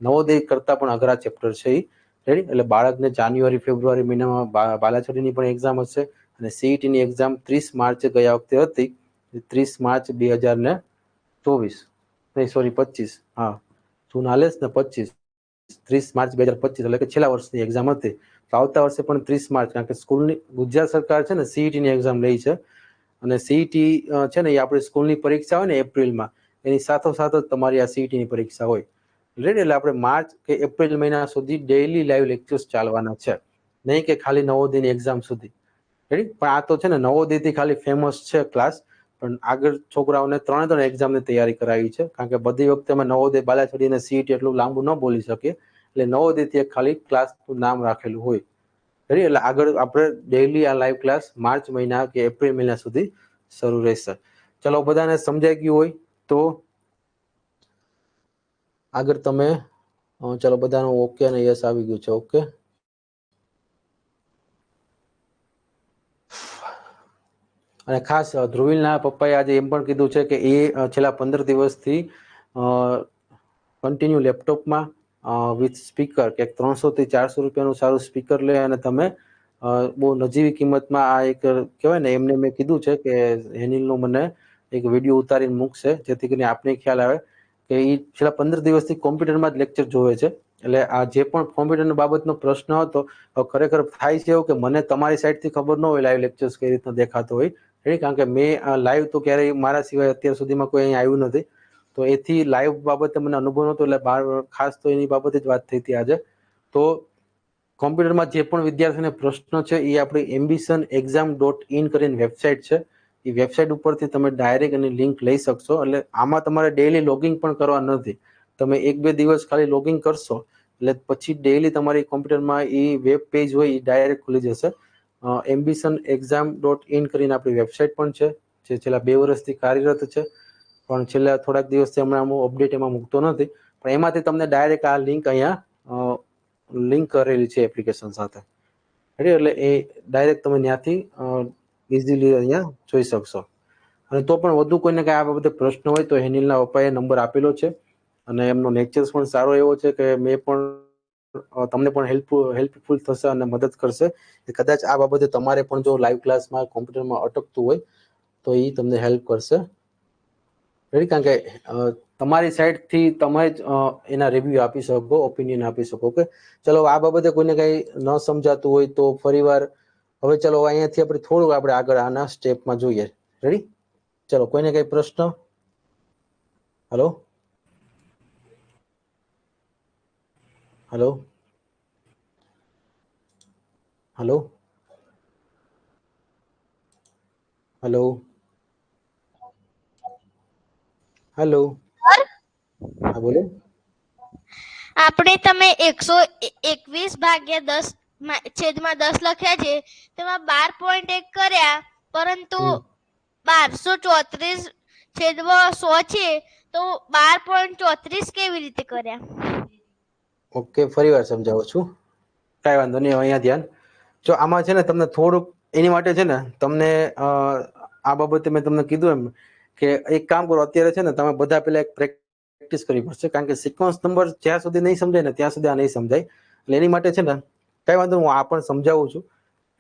નવોદય કરતાં પણ અઘરા ચેપ્ટર છે એ. રેડી? એટલે બાળકને જાન્યુઆરી ફેબ્રુઆરી મહિનામાં બાલાછડીની પણ એક્ઝામ હશે અને સીઈટીની એક્ઝામ 30 માર્ચે ગયા વખતે હતી, 30 માર્ચ 2024, નહીં સોરી 25, હા જૂન હાલે ને 25, 30 માર્ચ 2025 એટલે કે છેલ્લા વર્ષની એક્ઝામ હતી. તો આવતા વર્ષે પણ 30 માર્ચ, કારણ કે સ્કૂલની ગુજરાત સરકાર છે ને CET ની એક્ઝામ લે છે, અને CET છે ને એ આપણી સ્કૂલની પરીક્ષા હોય ને એપ્રિલમાં, એની સાથોસાથ જ તમારી આ CET ની પરીક્ષા હોય. રેડી? એટલે આપણે માર્ચ કે એપ્રિલ મહિના સુધી ડેઈલી લાઈવ લેક્ચર્સ ચાલવાના છે, નહીં કે ખાલી નવોદયની એક્ઝામ સુધી. રેડી? પણ આ તો છે ને નવોદયથી ખાલી ફેમસ છે ક્લાસ, પણ આગળ છોકરાઓને 3 એક્ઝામની તૈયારી કરાવી છે, કારણ કે બધી વખતે અમે નવોદય બાલાછડી અને CET એટલું લાંબુ ન બોલી શકીએ, એટલે નવોદયથી એક ખાલી ક્લાસનું નામ રાખેલું હોય. રેડી? એટલે આગળ આપણે ડેઈલી આ લાઈવ ક્લાસ માર્ચ મહિના કે એપ્રિલ મહિના સુધી શરૂ રહેશે. ચલો, બધાને સમજાઈ ગયું હોય તો આગળ તમે ચલો, બધાનું ઓકે અને યસ આવી ગયું છે. ઓકે, અને ખાસ ધ્રુવીલના પપ્પાએ આજે એમ પણ કીધું છે કે એ છેલ્લા 15 દિવસથી કન્ટિન્યુ લેપટોપમાં વિથ સ્પીકર કે 300 થી 400 રૂપિયાનું સારું સ્પીકર લે, અને તમે બહુ નજીવી કિંમતમાં આ એક કહેવાય ને, એમને મેં કીધું છે કે હેનિલનું મને એક વિડીયો ઉતારીને મૂકશે, જેથી કરીને આપને ખ્યાલ આવે કે એ છેલ્લા 15 દિવસથી કોમ્પ્યુટરમાં જ લેક્ચર જોવે છે. એટલે આ જે પણ કોમ્પ્યુટર બાબતનો પ્રશ્ન હતો, ખરેખર થાય છે એવું કે મને તમારી સાઈડથી ખબર ન હોય લાઈવ લેક્ચર્સ કઈ રીતના દેખાતો હોય. કારણ કે મેં લાઈવ તો ક્યારેય મારા સિવાય અત્યાર સુધીમાં કોઈ અહીં આવ્યું નથી, તો એથી લાઈવ બાબતે મને અનુભવ નહોતો, એટલે ખાસ તો એની બાબતે જ વાત થઈ હતી આજે. તો કોમ્પ્યુટરમાં જે પણ વિદ્યાર્થીઓને પ્રશ્ન છે એ આપણી ambitionexam.in કરીને વેબસાઇટ છે, એ વેબસાઇટ ઉપરથી તમે ડાયરેક્ટ એની લિંક લઈ શકશો. એટલે આમાં તમારે ડેઈલી લોગિંગ પણ કરવા નથી, તમે 1-2 દિવસ ખાલી લોગિંગ કરશો એટલે પછી ડેઈલી તમારી કોમ્પ્યુટરમાં એ વેબ પેજ હોય એ ડાયરેક્ટ ખુલી જશે. ambitionexam.in કરીને આપણી વેબસાઇટ પણ છે, જે છેલ્લા 2 વર્ષથી કાર્યરત છે, પણ છેલ્લા થોડાક દિવસથી હમણાં હું અપડેટ એમાં મૂકતો નથી, પણ એમાંથી તમને ડાયરેક્ટ આ લિંક અહીંયા લિંક કરેલી છે એપ્લિકેશન સાથે. એટલે એ ડાયરેક્ટ તમે ત્યાંથી ઇઝીલી અહીંયા જોઈ શકશો. અને તો પણ વધુ કોઈને કાંઈ આ બાબતે પ્રશ્ન હોય તો હેનિલના પપ્પાએ નંબર આપેલો છે, અને એમનો લેક્ચર્સ પણ સારો એવો છે કે મેં પણ તમને પણ હેલ્પફુલ થશે અને મદદ કરશે. કદાચ આ બાબતે તમારે પણ જો લાઈવ ક્લાસમાં કોમ્પ્યુટરમાં અટકતું હોય તો એ તમને હેલ્પ કરશે. રેડી? કારણ કે તમારી સાઈડથી તમે જ એના રિવ્યુ આપી શકો, ઓપિનિયન આપી શકો. ઓકે, ચલો, આ બાબતે કોઈને કંઈ ન સમજાતું હોય તો ફરીવાર હવે ચલો અહીંયાથી આપણે થોડુંક આપણે આગળ આના સ્ટેપમાં જોઈએ. રેડી? ચલો, કોઈને કંઈ પ્રશ્ન? Hello hello hello hello hello હા, બોલો. આપણે તમે 121/10 લખ્યા છે, તેમાં 12.1 કર્યા, પરંતુ 1234/100 છે, તો 12.34 કેવી રીતે કર્યા? ઓકે, ફરીવાર સમજાવું છું, કાંઈ વાંધો નહીં. અહીંયા ધ્યાન જો, આમાં છે ને તમને થોડુંક એની માટે છે ને તમને આ બાબતે મેં તમને કીધું એમ કે એક કામ કરો, અત્યારે છે ને તમે બધા પહેલા એક પ્રેક્ટિસ કરવી પડશે, કારણ કે સિક્વન્સ નંબર જ્યાં સુધી નહીં સમજાય ને ત્યાં સુધી આ નહીં સમજાય. એટલે એની માટે છે ને કાંઈ વાંધો, હું આ પણ સમજાવું છું.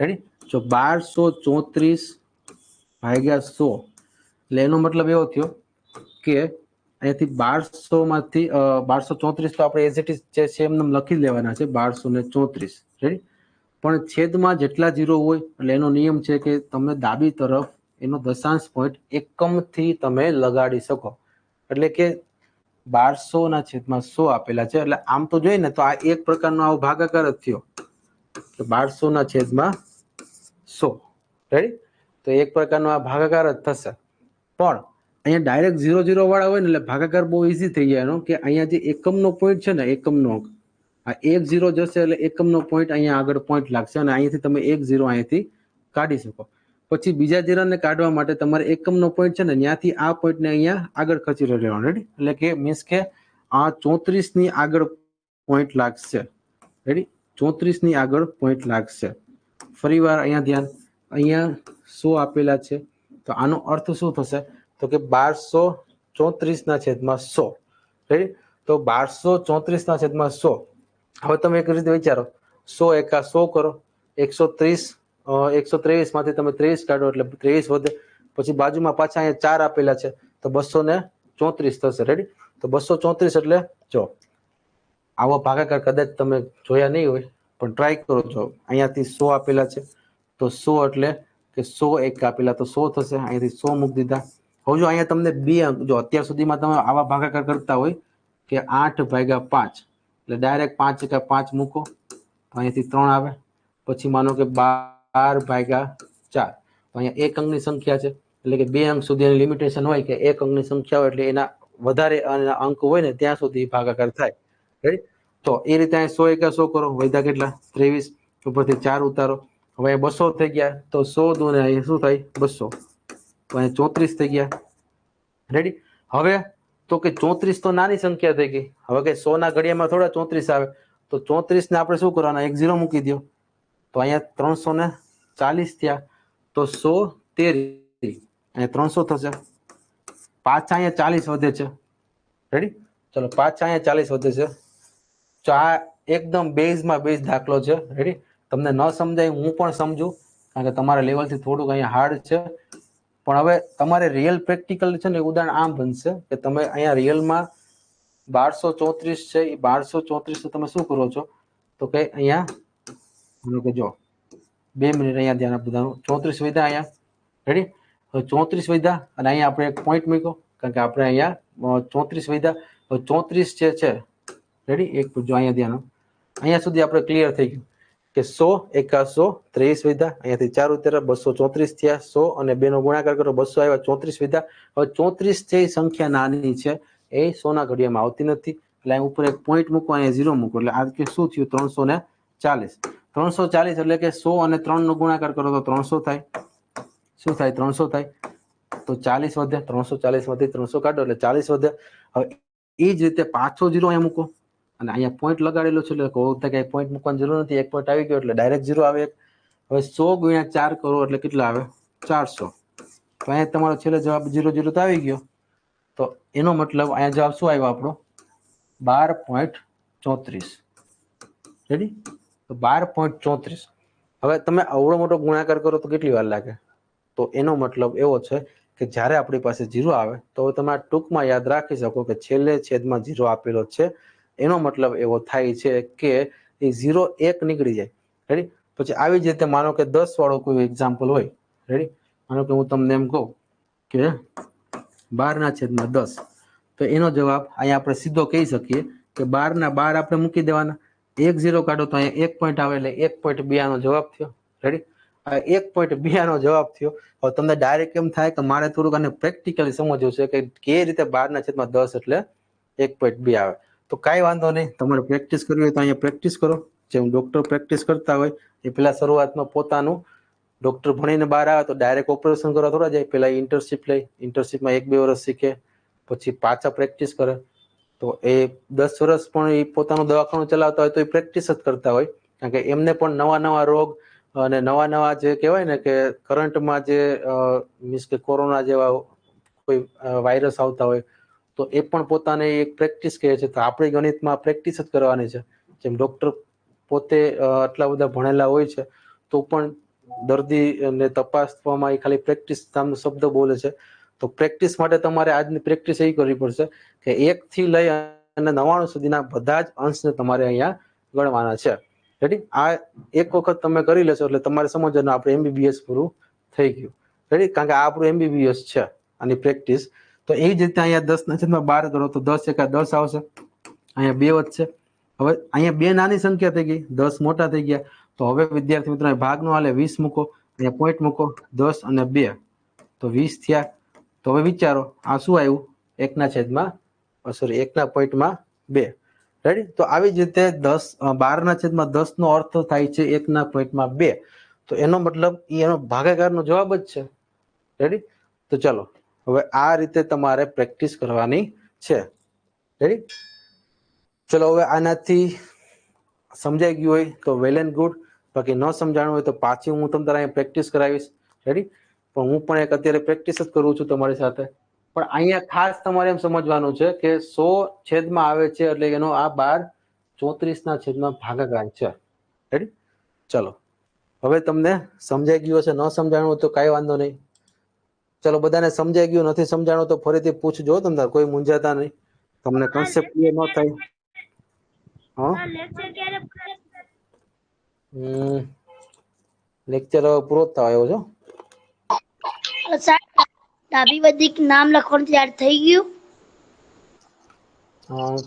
રેડી? જો 1234/100 એટલે એનો મતલબ એવો થયો કે અહીંયાથી 1200માંથી 1234 તો આપણે એઝ ઇટ ઇઝ જે છે એમને લખી લેવાના છે, 1234. રેડી? પણ છેદમાં જેટલા 0 હોય એટલે એનો નિયમ છે કે તમે ડાબી તરફ એનો દશાંશ પોઈન્ટ એકમથી તમે લગાડી શકો. એટલે કે 1200/100 આપેલા છે, એટલે આમ તો જોઈએ ને તો આ એક પ્રકારનો આવો ભાગાકાર જ થયો, 1200/100. રેડી? તો એક પ્રકારનો આ ભાગાકાર જ થશે. પણ અહીંયા ડાયરેક્ટ 0 વાળા હોય ને એટલે ભાગાકાર બહુ ઈઝી થઈ જાય એનો, કે અહીંયા જે એકમનો પોઈન્ટ છે ને, એકમનો આ 1 0 જશે એટલે એકમનો પોઈન્ટ અહીંયા આગળ પોઈન્ટ લાગશે, અને અહીંયાથી તમે 1 0 અહીંયાથી કાઢી શકો. પછી બીજા 0ને કાઢવા માટે તમારે એકમનો પોઈન્ટ છે ને ત્યાંથી આ પોઈન્ટને અહીંયા આગળ ખસી રહેવાનું. રેડી? એટલે કે મીન્સ કે આ 34ની આગળ પોઈન્ટ લાગશે. રેડી? 34ની આગળ પોઈન્ટ લાગશે. ફરીવાર અહીંયા ધ્યાન, અહીંયા 100 આપેલા છે, તો આનો અર્થ શું થશે? તો કે 1234/100. રેડી? તો 1234/100. હવે તમે એક રીતે વિચારો, 100 એકા 100 કરો, 123માંથી તમે 30 કાઢો એટલે 23 વધે, પછી બાજુમાં પાછા અહીંયા 4 આપેલા છે, તો 234 થશે. રેડી? તો 234 એટલે જો આવા ભાગાકાર કદાચ તમે જોયા નહીં હોય, પણ ટ્રાય કરો છો. અહીંયાથી 100 આપેલા છે, તો 100 એટલે કે 100 એક આપેલા તો 100 થશે. અહીંયાથી 100 મૂકી દીધા. હવે જો અહીંયા તમને બે અંક, જો અત્યાર સુધીમાં તમે આવા ભાગાકાર કરતા હોય કે 8/5, એટલે ડાયરેક્ટ 5 × 5 મૂકો, તો અહીંયાથી 3 આવે. પછી માનો કે 12/4, તો અહીંયા એક અંકની સંખ્યા છે, એટલે કે બે અંક સુધી એની લિમિટેશન હોય કે એક અંકની સંખ્યા હોય એટલે એના વધારે અંક હોય ને ત્યાં સુધી ભાગાકાર થાય. રેડી? તો એ રીતે અહીં 100 × 100 કરો, વધ્યા કેટલા? 23. ઉપરથી 4 ઉતારો. હવે 200 થઈ ગયા, તો 100 દુ ને અહીં શું થાય? 200. તો અહીં 34 થઈ ગયા. રેડી? હવે તો કે 34 તો નાની સંખ્યા થઈ ગઈ. હવે કે 100 ના ઘડિયામાં થોડા 34 આવે, તો 34 ને આપણે શું કરવાના? એક 0 મૂકી દો, તો અહીંયા 340 થયા, તો 113, અહીંયા 300 થશે. પાછા અહીંયા 40 વધે છે. રેડી? ચલો, પાછા અહીંયા 40 વધે છે. તો આ એકદમ બેઝમાં બેઝ દાખલો છે. રેડી? તમને ન સમજાય હું પણ સમજુ, કારણ કે તમારા લેવલથી થોડુંક અહીંયા હાર્ડ છે. પણ હવે તમારે રિયલ પ્રેક્ટિકલ છે ને ઉદાહરણ આમ બનશે કે તમે અહીંયા રિયલમાં 1234 છે, એ 1234 તમે શું કરો છો? તો કે અહીંયા જો 2 મિનિટ અહીંયા ધ્યાન આપી દેવાનું. 34 વધ્યા અહીંયા. રેડી? હવે 34 વધ્યા અને અહીંયા આપણે એક પોઈન્ટ મૂક્યો, કારણ કે આપણે અહીંયા 34 વધ્યા. હવે 34 જે છે, રેડી? એક જો અહીંયા ધ્યાન, અહીંયા સુધી આપણે ક્લિયર થઈ ગયું કે 100 × 100, 23 વધ્યા. અહીંયાથી 4 ઉતાર્યા, 234 થયા. 100 અને 2 નો ગુણાકાર કરો, 200 આવ્યા. 34 વધ્યા. હવે 34 જે સંખ્યા નાની છે એ 100 ના ઘડિયામાં આવતી નથી, એટલે અહીં ઉપર એક પોઈન્ટ મૂકો, અહીંયા 0 મૂકો, એટલે આ કે શું થયું? 340. 340 એટલે કે 100 અને 3 નો ગુણાકાર કરો તો 300 થાય. શું થાય? 300 થાય. તો 40 વધે, 340 માંથી 300 કાઢો એટલે 40 વધે. હવે એ જ રીતે પાછો 0 અહીંયા મૂકો, અને અહીંયા પોઈન્ટ લગાડેલો છે, એટલે કહું કે પોઈન્ટ મૂકવાની જરૂર નથી, એક પોઈન્ટ આવી ગયો એટલે ડાયરેક્ટ 0 આવે. હવે 100 × 4 કરો એટલે કેટલા આવે? 400. તો અહીંયા તમારો છેલ્લે જવાબ 0 0 તો આવી ગયો. તો એનો મતલબ અહીંયા જવાબ શું આવ્યો આપણો? 12.34. રેડી? તો 12.34. હવે તમે આવડો મોટો ગુણાકાર કરો તો કેટલી વાર લાગે? તો એનો મતલબ એવો છે કે જ્યારે આપણી પાસે 0 આવે તો તમે આ ટૂંકમાં યાદ રાખી શકો કે છેલ્લે છેદમાં 0 આપેલો છે. એનો મતલબ એવો થાય છે કે એ 0 1 નીકળી જાય. રેડી? પછી આવી જ રીતે માનો કે 10 વાળો કોઈ એક્ઝામ્પલ હોય. રેડી? માનો કે હું તમને એમ કહું કે 12/10, તો એનો જવાબ અહીંયા આપણે સીધો કહી શકીએ કે 12/12 આપણે મૂકી દેવાના. 1 0 કાઢો તો અહીંયા 1 પોઈન્ટ આવે, એટલે 1.2 આનો જવાબ થયો. રેડી? 1.2 આનો જવાબ થયો. હવે તમને ડાયરેક્ટ એમ થાય કે મારે થોડુંક આને પ્રેક્ટિકલી સમજવું છે કે કઈ રીતે 12/10 એટલે 1.2 આવે. તો કાંઈ વાંધો નહીં, તમારે પ્રેક્ટિસ કરવી હોય તો અહીંયા પ્રેક્ટિસ કરો. જેમ ડોક્ટર પ્રેક્ટિસ કરતા હોય એ પેલા શરૂઆતમાં પોતાનું ડોક્ટર ભણીને બહાર આવે તો ડાયરેક્ટ ઓપરેશન કરવા થોડા જાય, પેલા ઇન્ટર્નશીપ લે, ઇન્ટર્નશીપમાં 1-2 વર્ષ શીખે, પછી પાછા પ્રેક્ટિસ કરે. તો એ 10 વર્ષ પણ એ પોતાનું દવાખાનું ચલાવતા હોય તો એ પ્રેક્ટિસ જ કરતા હોય, કારણ કે એમને પણ નવા રોગ અને નવા જે કહેવાય ને કે કરંટમાં જે મીન્સ કે કોરોના જેવા કોઈ વાયરસ આવતા હોય તો એ પણ પોતાને એક પ્રેક્ટિસ કહે છે. તો આપણે ગણિતમાં પ્રેક્ટિસ જ કરવાની છે. જેમ ડોક્ટર પોતે આટલા બધા ભણેલા હોય છે તો પણ દર્દીને તપાસવામાં એ ખાલી પ્રેક્ટિસ નામનો શબ્દ બોલે છે. તો પ્રેક્ટિસ માટે તમારે આજની પ્રેક્ટિસ એ કરવી પડશે કે 1 થી લઈ અને 99 સુધીના બધા જ અંશને તમારે અહીંયા ગણવાના છે. રેડી? આ એક વખત તમે કરી લેશો એટલે તમારે સમજવાનું આપણે MBBS પૂરું થઈ ગયું. રેડી? કારણ કે આ આપણું MBBS છે આની પ્રેક્ટિસ. તો એ જ રીતે અહીંયા 10/12 કરો તો 10 × 10 આવશે. અહીંયા 2 વધશે. હવે અહીંયા 2 નાની સંખ્યા થઈ ગઈ, 10 મોટા થઈ ગયા. તો હવે વિદ્યાર્થી મિત્રો ભાગનો હાલે 20 મૂકો, અહીંયા પોઈન્ટ મૂકો, 10 અને 2 તો 20 થયા. તો હવે વિચારો આ શું આવ્યું? 1/2. રેડી? તો આવી જ રીતે 12/10 નો અર્થ થાય છે 1/2. તો એનો મતલબ એનો ભાગાકારનો જવાબ જ છે. રેડી? તો ચલો હવે આ રીતે તમારે પ્રેક્ટિસ કરવાની છે. રેડી? ચલો હવે આનાથી સમજાઈ ગયું હોય તો વેલ એન્ડ ગુડ, બાકી ન સમજાણું હોય તો પાછી હું તમને અહીંયા પ્રેક્ટિસ કરાવીશ. રેડી? પણ હું પણ એક અત્યારે પ્રેક્ટિસ જ કરું છું તમારી સાથે. પણ અહીંયા ખાસ તમારે એમ સમજવાનું છે કે 100 છેદમાં આવે છે એટલે એનો આ 12/34 ભાગાકાર છે. રેડી? ચલો હવે તમને સમજાઈ ગયું હશે, ન સમજાણું હોય તો કાંઈ વાંધો નહીં. ચલો બધાને સમજાઈ ગયું, નથી સમજાણું તો ફરીથી પૂછજો, તમને કોઈ મૂંઝાતા નહીં, તમને કન્સેપ્ટ ક્લિયર ન થાય. હા લેક્ચર પૂરો જ થવા આવ્યો છો. ડાબી વૈદિક નામ લખવાનું તૈયાર થઈ ગયું.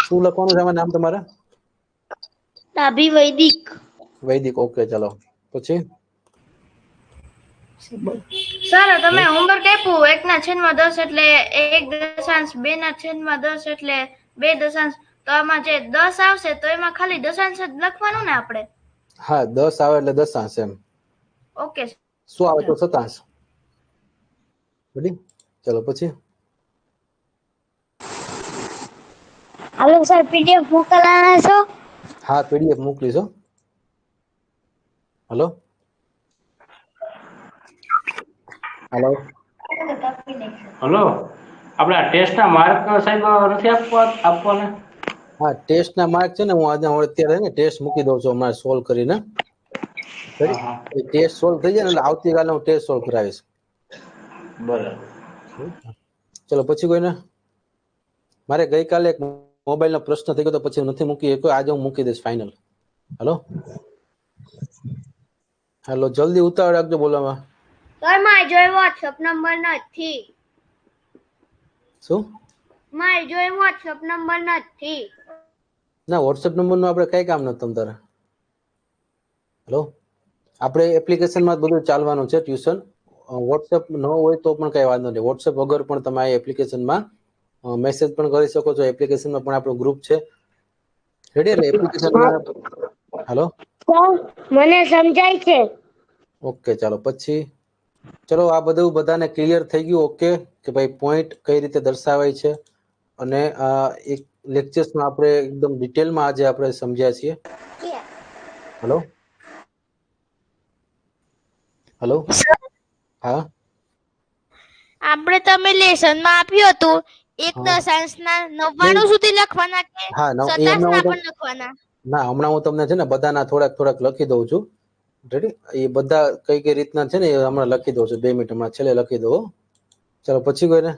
શું લખવાનું છે આમાં નામ તમારે? ડાબી વૈદિક. વૈદિક. ઓકે ચાલો પછી સર તમે હોમવર્ક આપ્યું 1/10 એટલે 1/2/10 એટલે 2 તો આમાં જે 10 આવશે તો એમાં ખાલી દશાંશ જ લખવાનું ને આપણે? હા 10 આવે એટલે દશાંશ એમ. ઓકે. શું આવે તો શતાંશ. રેડી? ચલો પછી હાલો સર પીડીએફ મોકલવાના છો? હા પીડીએફ મોકલીશો. હલો હલો હલો, આપણા ટેસ્ટના માર્ક સાહેબ નથી આપવાના? હા ટેસ્ટના માર્ક છે ને હું અત્યારે ને ટેસ્ટ મૂકી દઉં છું અમારે સોલ્વ કરીને. હા. ટેસ્ટ સોલ્વ થઈ જાય ને એટલે આવતીકાલે હું ટેસ્ટ સોલ્વ કરાવીશ. બરાબર. ચલો પછી કોઈને? મારે ગઈકાલે એક મોબાઈલનો પ્રશ્ન થઈ ગયો તો પછી નથી મૂકી શક્યો. આજે હું મૂકી દઈશ ફાઇનલ. હલો હેલો જલ્દી ઉતાવળ રાખજો બોલવામાં. સર મારી જોડે વોટ્સઅપ નંબર નથી. શું? મારી જોડે વોટ્સઅપ નંબર નથી. ના વોટ્સએપ નંબરનું આપણે કઈ કામ નથી તમ તારે. હલો આપણે એપ્લિકેશનમાં બધું ચાલવાનું છે ટ્યુશન. વોટ્સએપ ન હોય તો પણ કઈ વાંધો નહીં. વોટ્સએપ વગર પણ તમે આ એપ્લિકેશનમાં મેસેજ પણ કરી શકો છો. એપ્લિકેશનમાં પણ આપણો ગ્રુપ છે. રેડી? એટલે એપ્લિકેશનમાં હલો મને સમજાય છે. ઓકે ચાલો પછી ચલો આ બધું બધાને ક્લિયર થઈ ગયું? ઓકે કે ભાઈ પોઈન્ટ કઈ રીતે દર્શાવાય છે અને એક લેક્ચર્સમાં આપણે એકદમ ડિટેલમાં આજે આપણે સમજ્યા છીએ. હલો હલો હા આપણે તમે લેસનમાં આપ્યું હતું 1/99 સુધી લખવાના કે હા એ હમણાં 27 પણ લખવાના? ના હમણાં હું તમને છે ને બધાના થોડાક લખી દઉં છું. રેડી? એ બધા કઈ રીતના છે ને એ હમણાં લખી દઉં છું. 2 મિનિટ હમણાં છેલ્લે લખી દઉં. ચલો પછી કોઈને?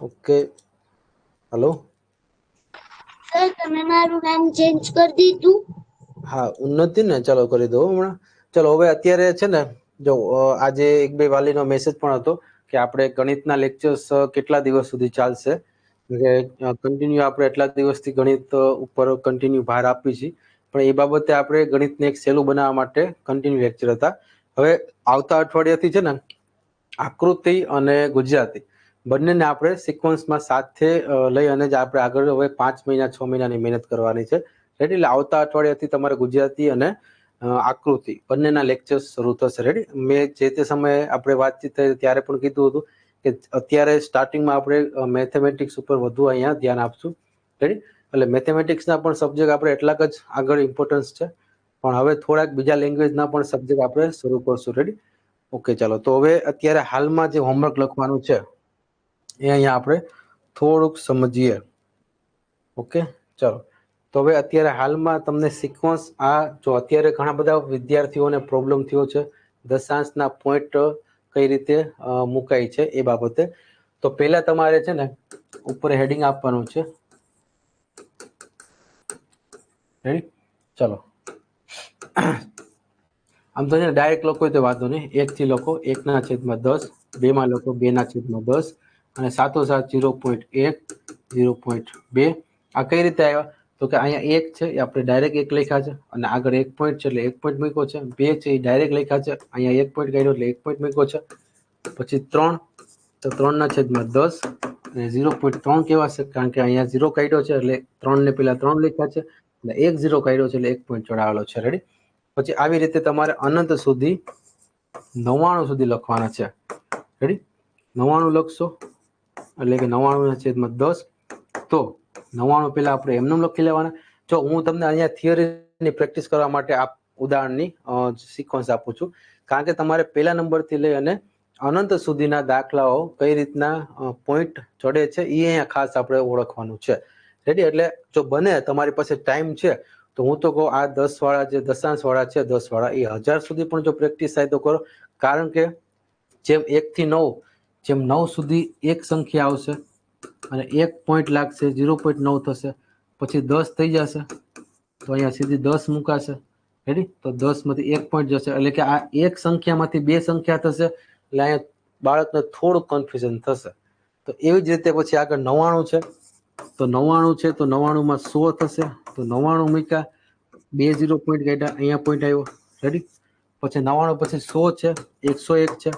ઓકે હલો સર તમે મારું નામ ચેન્જ કરી દીધું? હા ઉન્નતિ ને ચલો કરી દઉં હમણાં. ચલો હવે અત્યારે છે ને જો આજે એક બે વાલીનો મેસેજ પણ હતો કે આપણે ગણિતના લેક્ચર્સ કેટલા દિવસ સુધી ચાલશે. કન્ટિન્યુ આપણે એટલા દિવસથી ગણિત ઉપર કન્ટિન્યુ ભાર આપી છીએ. પણ એ બાબતે આપણે ગણિતને એક સહેલું બનાવવા માટે કન્ટિન્યુ લેક્ચર હતા. હવે આવતા અઠવાડિયાથી છે ને આકૃતિ અને ગુજરાતી બંનેને આપણે સિક્વન્સમાં સાથે લઈ અને જ આપણે આગળ હવે 5 મહિના 6 મહિનાની મહેનત કરવાની છે. રેડી? એટલે આવતા અઠવાડિયાથી તમારે ગુજરાતી અને આકૃતિ બંનેના લેક્ચર્સ શરૂ થશે. રેડી? મેં જે તે સમયે આપણે વાતચીત થઈ ત્યારે પણ કીધું હતું કે અત્યારે સ્ટાર્ટિંગમાં આપણે મેથેમેટિક્સ ઉપર વધુ અહીંયા ધ્યાન આપશું. રેડી? એટલે મેથેમેટિક્સના પણ સબ્જેક્ટ આપણે એટલાક જ આગળ ઇમ્પોર્ટન્સ છે, પણ હવે થોડાક બીજા લેંગ્વેજના પણ સબ્જેક્ટ આપણે શરૂ કરશું. રેડી? ઓકે ચાલો તો હવે અત્યારે હાલમાં જે હોમવર્ક લખવાનું છે એ અહીંયા આપણે થોડુંક સમજીએ. ઓકે ચલો તો હવે અત્યારે હાલમાં તમને સિક્વન્સ જો અત્યારે ઘણા બધા વિદ્યાર્થીઓને પ્રોબ્લેમ થયો છે દશાંશના પોઈન્ટ કઈ રીતે મુકાય છે એ બાબતે. તો પહેલા તમારે છે ને ઉપર હેડિંગ આપવાનું છે. રેડી? ચલો આમ તો છે ને ડાયરેક્ટ લખો તો વાંધો નહીં. 1 થી લખો 1/10, 2 માં લખો 2/10 અને સાથોસાથ 0.1 0.2. આ કઈ રીતે આવ્યા? તો કે અહીંયા 1 છે એ આપણે ડાયરેક્ટ 1 લખ્યા છે અને આગળ 1 પોઈન્ટ છે એટલે 1 પોઈન્ટ મૂક્યો છે. 2 છે એ ડાયરેક્ટ લખ્યા છે, અહીંયા 1 પોઈન્ટ કાઢ્યો એટલે 1 પોઈન્ટ મૂક્યો છે. પછી 3 તો 3/10 અને 0.3 કેવા છે કારણ કે અહીંયા 0 કાઢ્યો છે એટલે 3 ને પેલા 3 લખ્યા છે એટલે 1 0 કાઢ્યો છે એટલે 1 પોઈન્ટ ચડાવેલો છે. રેડી? પછી આવી રીતે તમારે અનંત સુધી 99 સુધી લખવાના છે. રેડી? 99 લખશો એટલે કે 99/10. તો 99 પેલા આપણે એમને લખી લેવાના. જો હું તમને અહીંયા થિયરીની પ્રેક્ટિસ કરવા માટે આ ઉદાહરણની સિક્વન્સ આપું છું કારણ કે તમારે પહેલા નંબરથી લઈ અને અનંત સુધીના દાખલાઓ કઈ રીતના પોઈન્ટ ચડે છે એ અહીંયા ખાસ આપણે ઓળખવાનું છે. રેડી? એટલે જો બને તમારી પાસે ટાઈમ છે તો હું તો કહું આ 10 વાળા જે દશાંશ વાળા છે 10 વાળા એ 1000 સુધી પણ જો પ્રેક્ટિસ થાય તો કરો. કારણ કે જેમ 1 થી 9 જેમ 9 સુધી એક સંખ્યા આવશે અને 1 પોઈન્ટ લાગશે 0.9 થશે, પછી 10 થઈ જશે તો અહીંયા સીધી 10 મુકાશે. રેડી? તો 10 માંથી 1 પોઈન્ટ જશે એટલે કે આ એક સંખ્યામાંથી બે સંખ્યા થશે એટલે અહીંયા બાળકને થોડું કન્ફ્યુઝન થશે. તો એવી જ રીતે પછી આગળ 99 છે તો 99 છે તો 99 માં 100 થશે તો 99 મૂક્યા, 2 0 પોઈન્ટ કાઢ્યા, અહીંયા પોઈન્ટ આવ્યો. રેડી? પછી 99 પછી 100 છે, 101 છે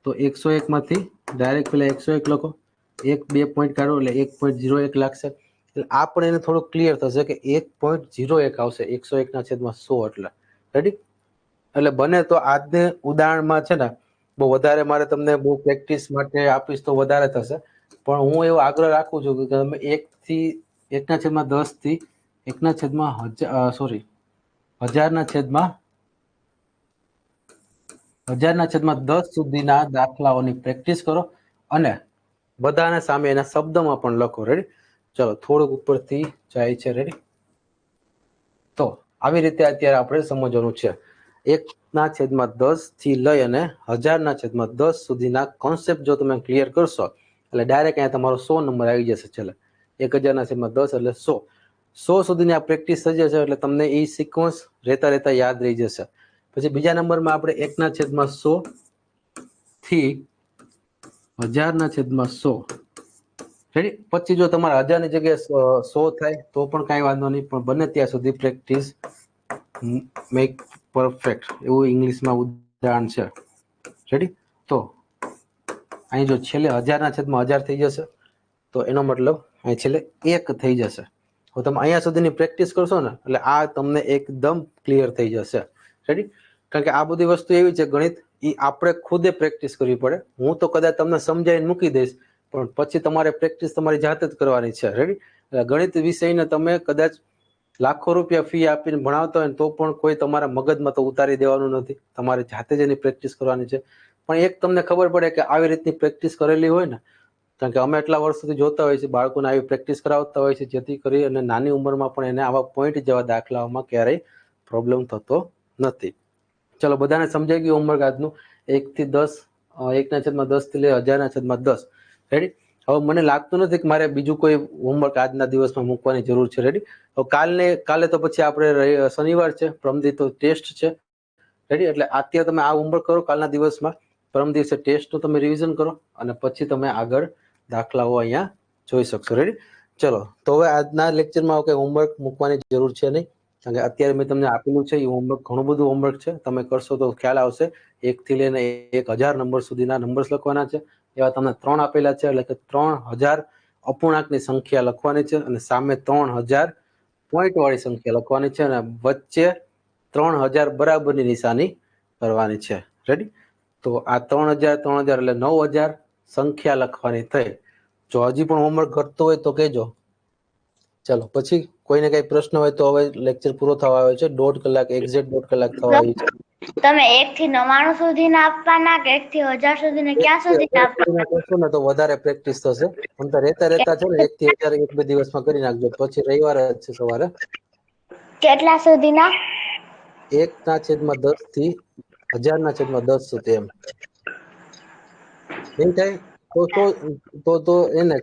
તો 101 માંથી ડાયરેક્ટ પેલા 101 લખો, 1 2 પોઈન્ટ કાઢો એટલે 1.01 લાગશે. એટલે આ પણ એને થોડું ક્લિયર થશે કે 1.01 આવશે 101/100 એટલે. રેડી? એટલે બને તો આજને ઉદાહરણમાં છે ને બહુ વધારે મારે તમને બહુ પ્રેક્ટિસ માટે આપીશ તો વધારે થશે, પણ હું એવો આગ્રહ રાખું છું કે તમે 1/10 થી 1000/10 સુધીના દાખલાઓની પ્રેક્ટિસ કરો અને બધાને સામે એના શબ્દમાં પણ લખો. રેડી? ચલો થોડુંક ઉપરથી જાય છે. રેડી? તો આવી રીતે અત્યારે આપણે સમજવાનું છે 1/10 થી લઈ અને 1000/10 સુધીના કોન્સેપ્ટ જો તમે ક્લિયર કરશો એટલે ડાયરેક્ટ અહીંયા તમારો 100 નંબર આવી જશે. છેલ્લે 1000/10 એટલે 100 સુધીની આ પ્રેક્ટિસ થઈ જશે એટલે તમને એ સિક્વન્સ રહેતા યાદ રહી જશે. પછી બીજા નંબરમાં આપણે 1/100 થી 1000/100. રેડી? પછી જો તમારા 1000ની જગ્યાએ 100 થાય તો પણ કાંઈ વાંધો નહીં, પણ બને ત્યાં સુધી પ્રેક્ટિસ મેક પરફેક્ટ એવું ઇંગ્લિશમાં ઉદાહરણ છે. રેડી? તો અહીં જો છેલ્લે 1000/1000 થઈ જશે તો એનો મતલબ અહીં છેલ્લે 1 થઈ જશે. હવે તમે અહીંયા સુધીની પ્રેક્ટિસ કરશો ને એટલે આ તમને એકદમ ક્લિયર થઈ જશે. રેડી? કારણ કે આ બધી વસ્તુ એવી છે ગણિત એ આપણે ખુદે પ્રેક્ટિસ કરવી પડે. હું તો કદાચ તમને સમજાવીને મૂકી દઈશ પણ પછી તમારે પ્રેક્ટિસ તમારી જાતે જ કરવાની છે. રેડી? ગણિત વિષયને તમે કદાચ લાખો રૂપિયા ફી આપીને ભણાવતા હોય તો પણ કોઈ તમારા મગજમાં તો ઉતારી દેવાનું નથી, તમારે જાતે જ એની પ્રેક્ટિસ કરવાની છે. પણ એક તમને ખબર પડે કે આવી રીતની પ્રેક્ટિસ કરેલી હોય ને, કારણ કે અમે એટલા વર્ષોથી જોતા હોઈએ છીએ બાળકોને આવી પ્રેક્ટિસ કરાવતા હોય છે જેથી કરી અને નાની ઉંમરમાં પણ એને આવા પોઈન્ટ જેવા દાખલાઓમાં ક્યારેય પ્રોબ્લેમ થતો નથી. ચલો બધાને સમજાઈ ગયું હોમવર્ક આજનું 1 થી 10 1/10 થી લઈ 1000/10. રેડી? હવે મને લાગતું નથી કે મારે બીજું કોઈ હોમવર્ક આજના દિવસમાં મૂકવાની જરૂર છે. રેડી? હવે કાલે તો પછી આપણે શનિવાર છે, પરમદી તો ટેસ્ટ છે. રેડી? એટલે અત્યારે તમે આ હોમવર્ક કરો, કાલના દિવસમાં પરમ દિવસે ટેસ્ટનું તમે રિવિઝન કરો અને પછી તમે આગળ દાખલાઓ અહીંયા જોઈ શકશો. રેડી? ચલો તો હવે આજના લેક્ચરમાં કંઈ હોમવર્ક મૂકવાની જરૂર છે નહીં, કારણ કે અત્યારે મેં તમને આપેલું છે એ હોમવર્ક ઘણું બધું હોમવર્ક છે. તમે કરશો તો ખ્યાલ આવશે. 1 થી લઈને 1000 નંબર સુધીના નંબર્સ લખવાના છે. એવા તમને 3 આપેલા છે એટલે કે 3000 અપૂર્ણાંકની સંખ્યા લખવાની છે અને સામે 3000 પોઈન્ટ વાળી સંખ્યા લખવાની છે અને વચ્ચે 3000 બરાબરની નિશાની કરવાની છે. રેડી? તો આ 3000 એટલે 9000 સંખ્યા લખવાની થઈ. જો હજી પણ હોમવર્ક કરતો હોય તો કહેજો. ચલો પછી કોઈને કઈ પ્રશ્ન હોય તો હવે લેક્ચર પૂરો થવા આવ્યો છે. 1.5 કલાક એક્ઝેક્ટ 1.5 કલાક થવા આવી છે. તમે 1 થી 99 સુધીના આપવાના કે 1 થી 1000 સુધીના ક્યાં સુધીના આપવાના? કરશો ને તો વધારે પ્રેક્ટિસ થશે. પણ તો રહેતા છે ને 1 થી 1000 1-2 દિવસમાં કરી નાખજો. પછી રવિવાર જ છે સવારે. કેટલા સુધીના? 1/10 થી 1000/10 સુધી એમ. નહીં થાય તો એને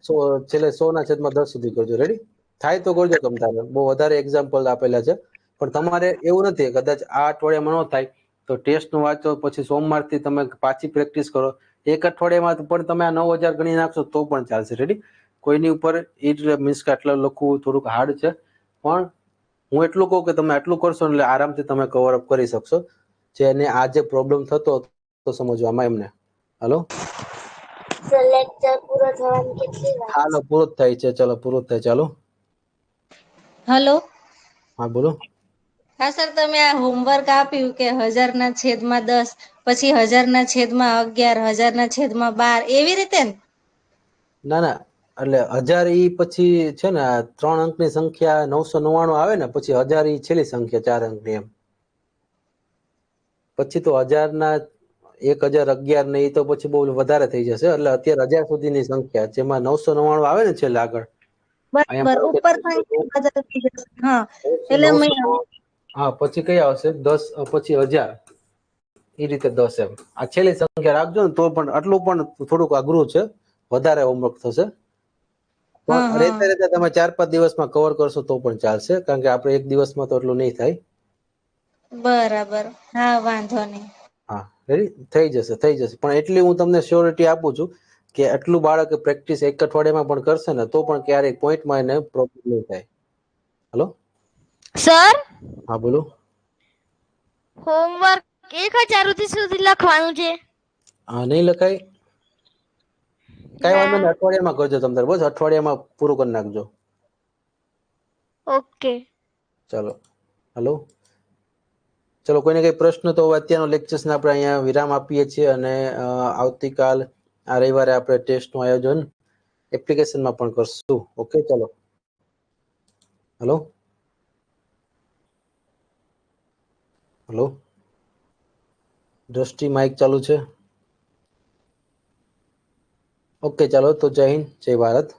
છેલ્લે 100/10 સુધી કરજો. રેડી? થાય તો કરજો તમ તારે. બહુ વધારે એક્ઝામ્પલ આપેલા છે પણ તમારે એવું નથી કદાચ આ અઠવાડિયામાં ન થાય તો ટેસ્ટનું વાંચો, પછી સોમવારથી તમે પાછી પ્રેક્ટિસ કરો. એક અઠવાડિયામાં પણ તમે આ 9000 ગણી નાખશો તો પણ ચાલશે. રેડી? કોઈની ઉપર મીન્સ કે આટલા લખવું થોડુંક હાર્ડ છે, પણ હું એટલું કહું કે તમે આટલું કરશો એટલે આરામથી તમે કવર અપ કરી શકશો. જેને આ જે પ્રોબ્લેમ થતો તો સમજવામાં એમને. હાલો લેક્ચર પૂરો થવાની કેટલી વાર? હાલો પૂરો જ થાય છે. ચલો પૂરો જ થાય. ચાલો હલો. હા બોલો. હા સર, તમે આ હોમવર્ક આપ્યું કે 1000/10 પછી 1000/11 1000/12 એવી રીતે ને? ના એટલે 1000 ઈ પછી છે ને 3 અંકની સંખ્યા 999 આવે ને પછી 1000 ઈ છેલ્લી સંખ્યા 4 અંકની એમ. પછી તો 1000 ને 1011 ને એ તો પછી બહુ વધારે થઈ જશે. એટલે અત્યારે 1000 સુધીની સંખ્યા જેમાં 999 આવે ને છેલ્લે આગળ. બરાબર. ઉપર હા એટલે હા પછી કઈ આવશે 10 પછી 1000 એ રીતે 10 એમ. આ છેલ્લી સંખ્યા રાખજો ને તો પણ આટલું પણ થોડુંક અઘરું છે, વધારે હોમવર્ક થશે. હા, પણ રહેતા રહેતા તમે 4-5 દિવસમાં કવર કરશો તો પણ ચાલશે, કારણ કે આપણે એક દિવસમાં તો એટલું નહીં થાય. બરાબર. હા, વાંધો નહીં. હા, રેડી થઈ જશે, થઈ જશે. પણ એટલી હું તમને શ્યોરિટી આપું છું કે આટલું બાળક પ્રેક્ટિસ એક અઠવાડિયામાં પણ કરશે ને તો પણ ક્યારેય પોઈન્ટમાં એને પ્રોબ્લેમ નહીં થાય. હલો, સર હા બોલો. હોમવર્ક 1000 સુધી લખવાનું છે. હા, નહીં લખાય, કાંઈ વાંધો નહીં, ના. અઠવાડિયામાં કરજો તમે તાર, બસ અઠવાડિયામાં પૂરું કરી નાખજો. ઓકે. ચલો, હલો, ચલો, કોઈને કઈ પ્રશ્ન તો અત્યારનો લેક્ચર્સને આપણે અહીંયા વિરામ આપીએ છીએ, અને આવતીકાલ આ રવિવારે આપણે ટેસ્ટનું આયોજન એપ્લિકેશનમાં પણ કરશું. ઓકે, ચલો, હલો, હલો, દ્રષ્ટિ માઇક ચાલુ છે. ઓકે, ચાલો, તો જય હિન્દ, જય ભારત.